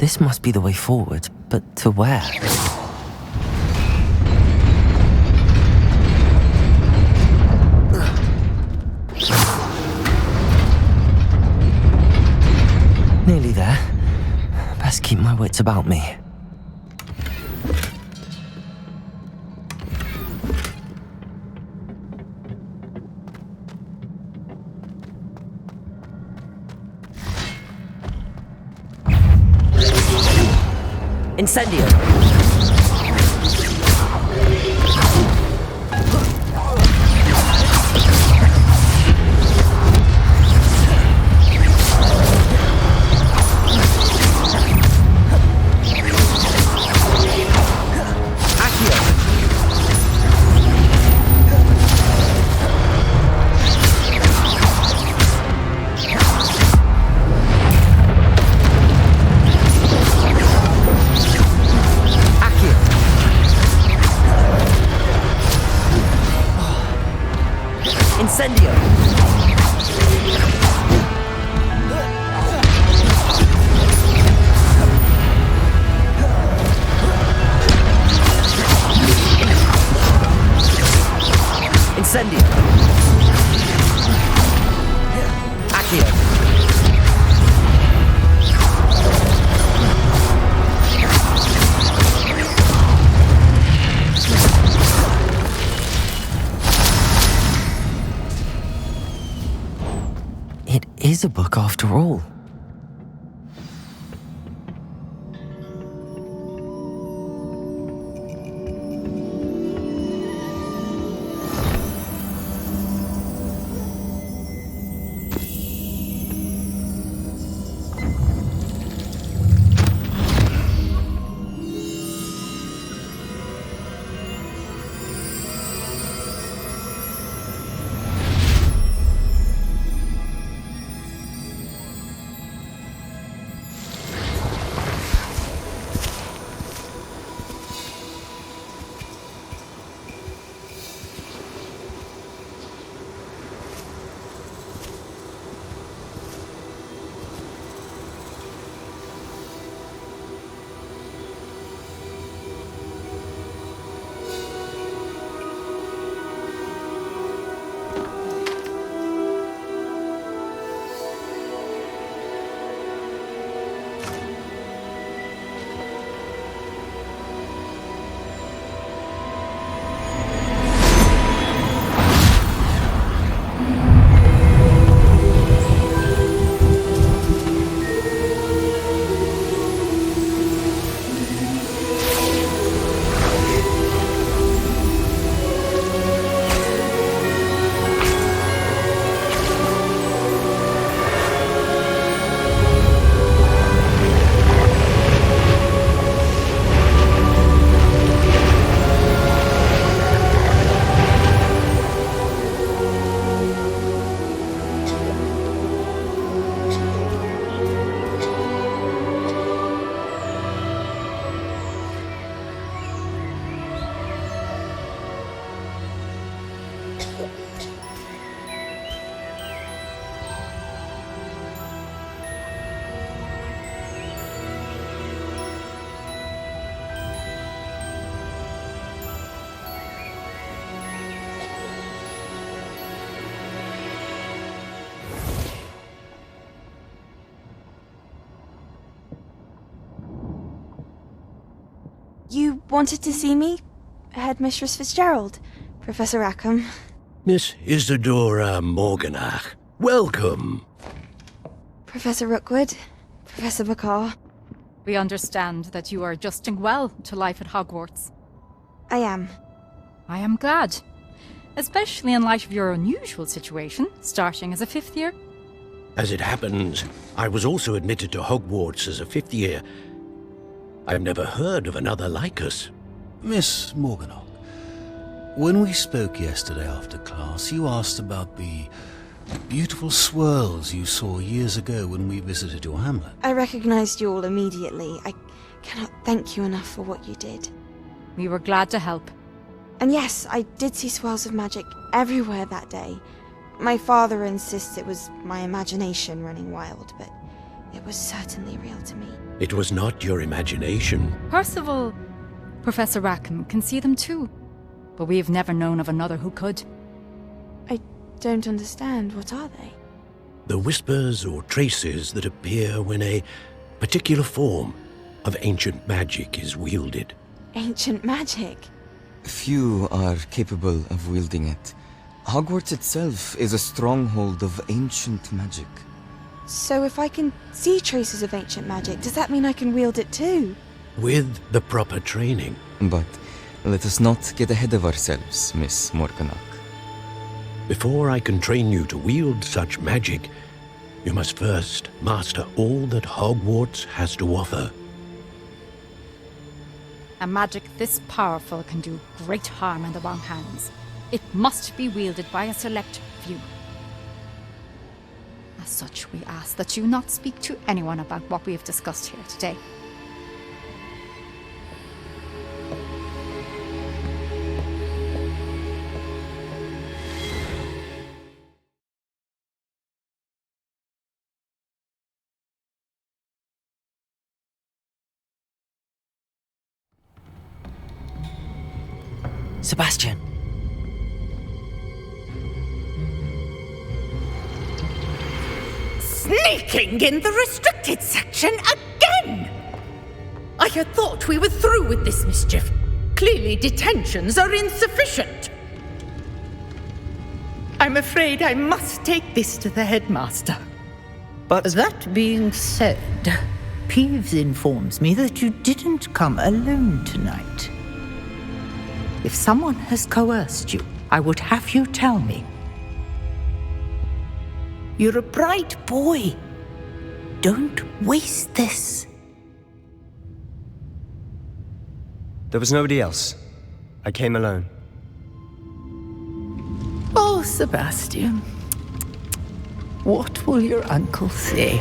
This must be the way forward, but to where? Nearly there. Best keep my wits about me. Incendio! Incendio! Incendio! Accio! It is a book after all. You wanted to see me? Headmistress Fitzgerald, Professor Rackham. Miss Isadora Morganach, welcome. Professor Rookwood, Professor Bakar. We understand that you are adjusting well to life at Hogwarts. I am. I am glad. Especially in light of your unusual situation, starting as a 5th year. As it happens, I was also admitted to Hogwarts as a 5th year. I've never heard of another like us. Miss Morganach, when we spoke yesterday after class, you asked about the beautiful swirls you saw years ago when we visited your hamlet. I recognized you all immediately. I cannot thank you enough for what you did. We were glad to help. And yes, I did see swirls of magic everywhere that day. My father insists it was my imagination running wild, but it was certainly real to me. It was not your imagination. Percival, Professor Rackham can see them too. But we've never known of another who could. I don't understand. What are they? The whispers or traces that appear when a particular form of ancient magic is wielded. Ancient magic? Few are capable of wielding it. Hogwarts itself is a stronghold of ancient magic. So if I can see traces of ancient magic, does that mean I can wield it too? With the proper training. But let us not get ahead of ourselves, Miss Morganach. Before I can train you to wield such magic, you must first master all that Hogwarts has to offer. A magic this powerful can do great harm in the wrong hands. It must be wielded by a select few. As such, we ask that you not speak to anyone about what we have discussed here today. Sebastian. Sneaking in the restricted section again! I had thought we were through with this mischief. Clearly detentions are insufficient. I'm afraid I must take this to the headmaster. But that being said, Peeves informs me that you didn't come alone tonight. If someone has coerced you, I would have you tell me. You're a bright boy. Don't waste this. There was nobody else. I came alone. Oh, Sebastian. What will your uncle say?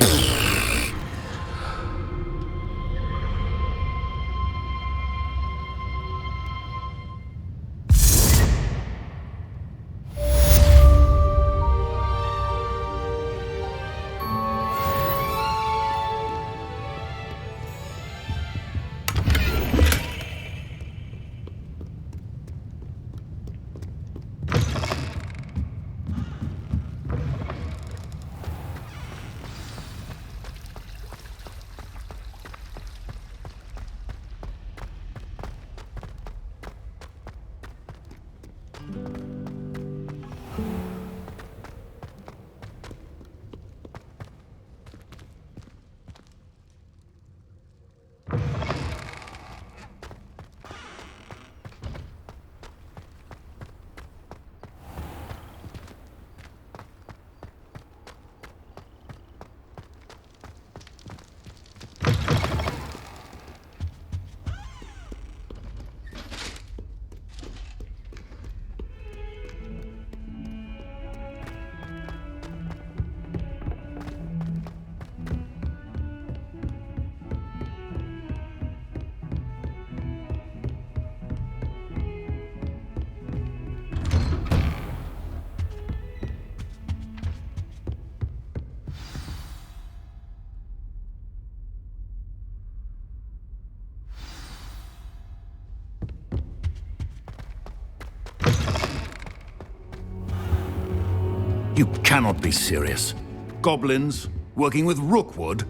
You cannot be serious. Goblins working with Rookwood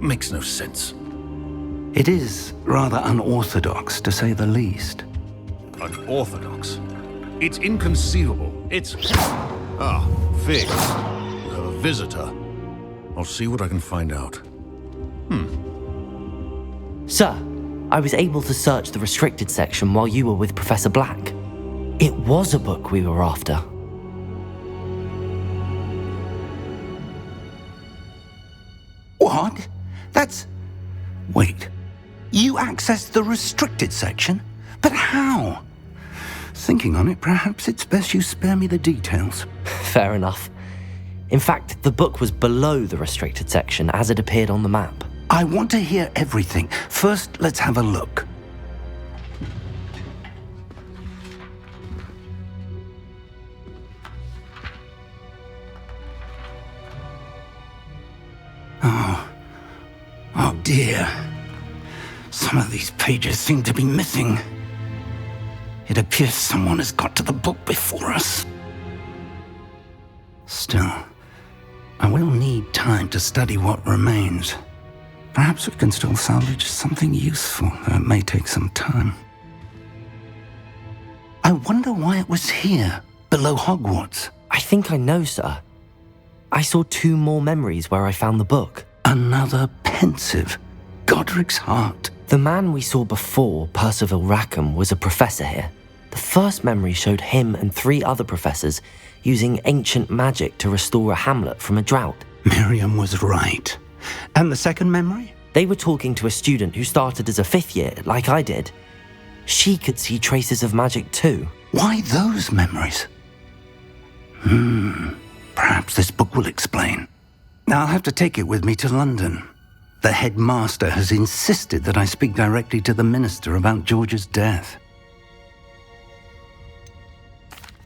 makes no sense. It is rather unorthodox, to say the least. Unorthodox? It's inconceivable. It's... Ah, Fig. You have a visitor. I'll see what I can find out. Sir, I was able to search the restricted section while you were with Professor Black. It was a book we were after. What? That's... Wait. You accessed the restricted section? But how? Thinking on it, perhaps it's best you spare me the details. Fair enough. In fact, the book was below the restricted section as it appeared on the map. I want to hear everything. First, let's have a look. Oh, dear. Some of these pages seem to be missing. It appears someone has got to the book before us. Still, I will need time to study what remains. Perhaps we can still salvage something useful, though it may take some time. I wonder why it was here, below Hogwarts. I think I know, sir. I saw 2 more memories where I found the book. Another pensive. Godric's heart. The man we saw before, Percival Rackham, was a professor here. The first memory showed him and 3 other professors using ancient magic to restore a hamlet from a drought. Miriam was right. And the second memory? They were talking to a student who started as a 5th year, like I did. She could see traces of magic too. Why those memories? Perhaps this book will explain. I'll have to take it with me to London. The headmaster has insisted that I speak directly to the minister about George's death.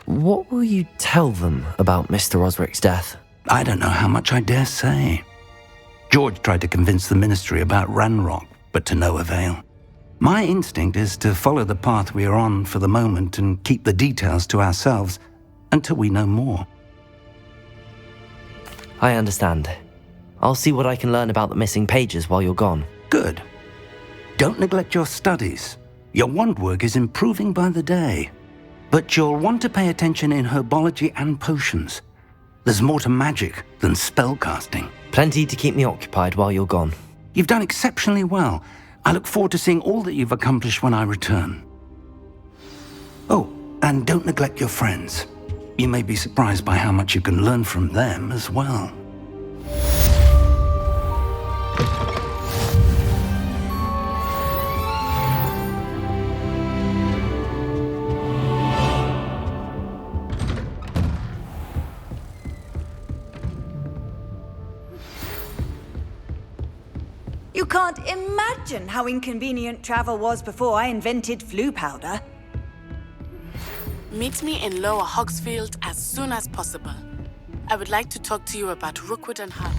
What will you tell them about Mr. Osric's death? I don't know how much I dare say. George tried to convince the ministry about Ranrock, but to no avail. My instinct is to follow the path we are on for the moment and keep the details to ourselves until we know more. I understand. I'll see what I can learn about the missing pages while you're gone. Good. Don't neglect your studies. Your wand work is improving by the day. But you'll want to pay attention in herbology and potions. There's more to magic than spellcasting. Plenty to keep me occupied while you're gone. You've done exceptionally well. I look forward to seeing all that you've accomplished when I return. Oh, and don't neglect your friends. You may be surprised by how much you can learn from them as well. You can't imagine how inconvenient travel was before I invented flu powder. Meet me in Lower Hogsfield as soon as possible. I would like to talk to you about Rookwood and Harrow.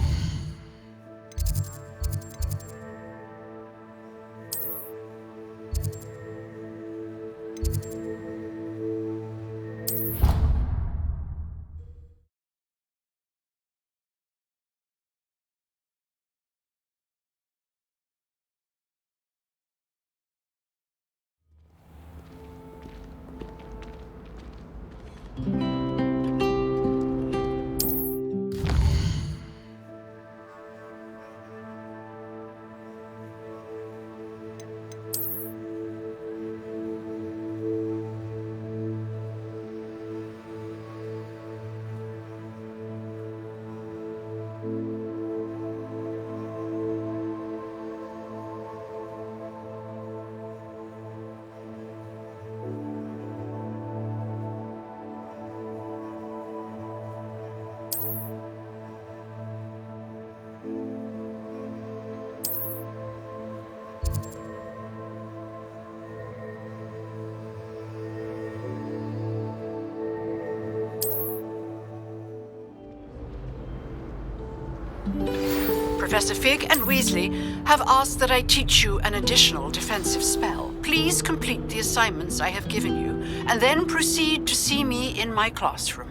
Professor Fig and Weasley have asked that I teach you an additional defensive spell. Please complete the assignments I have given you, and then proceed to see me in my classroom.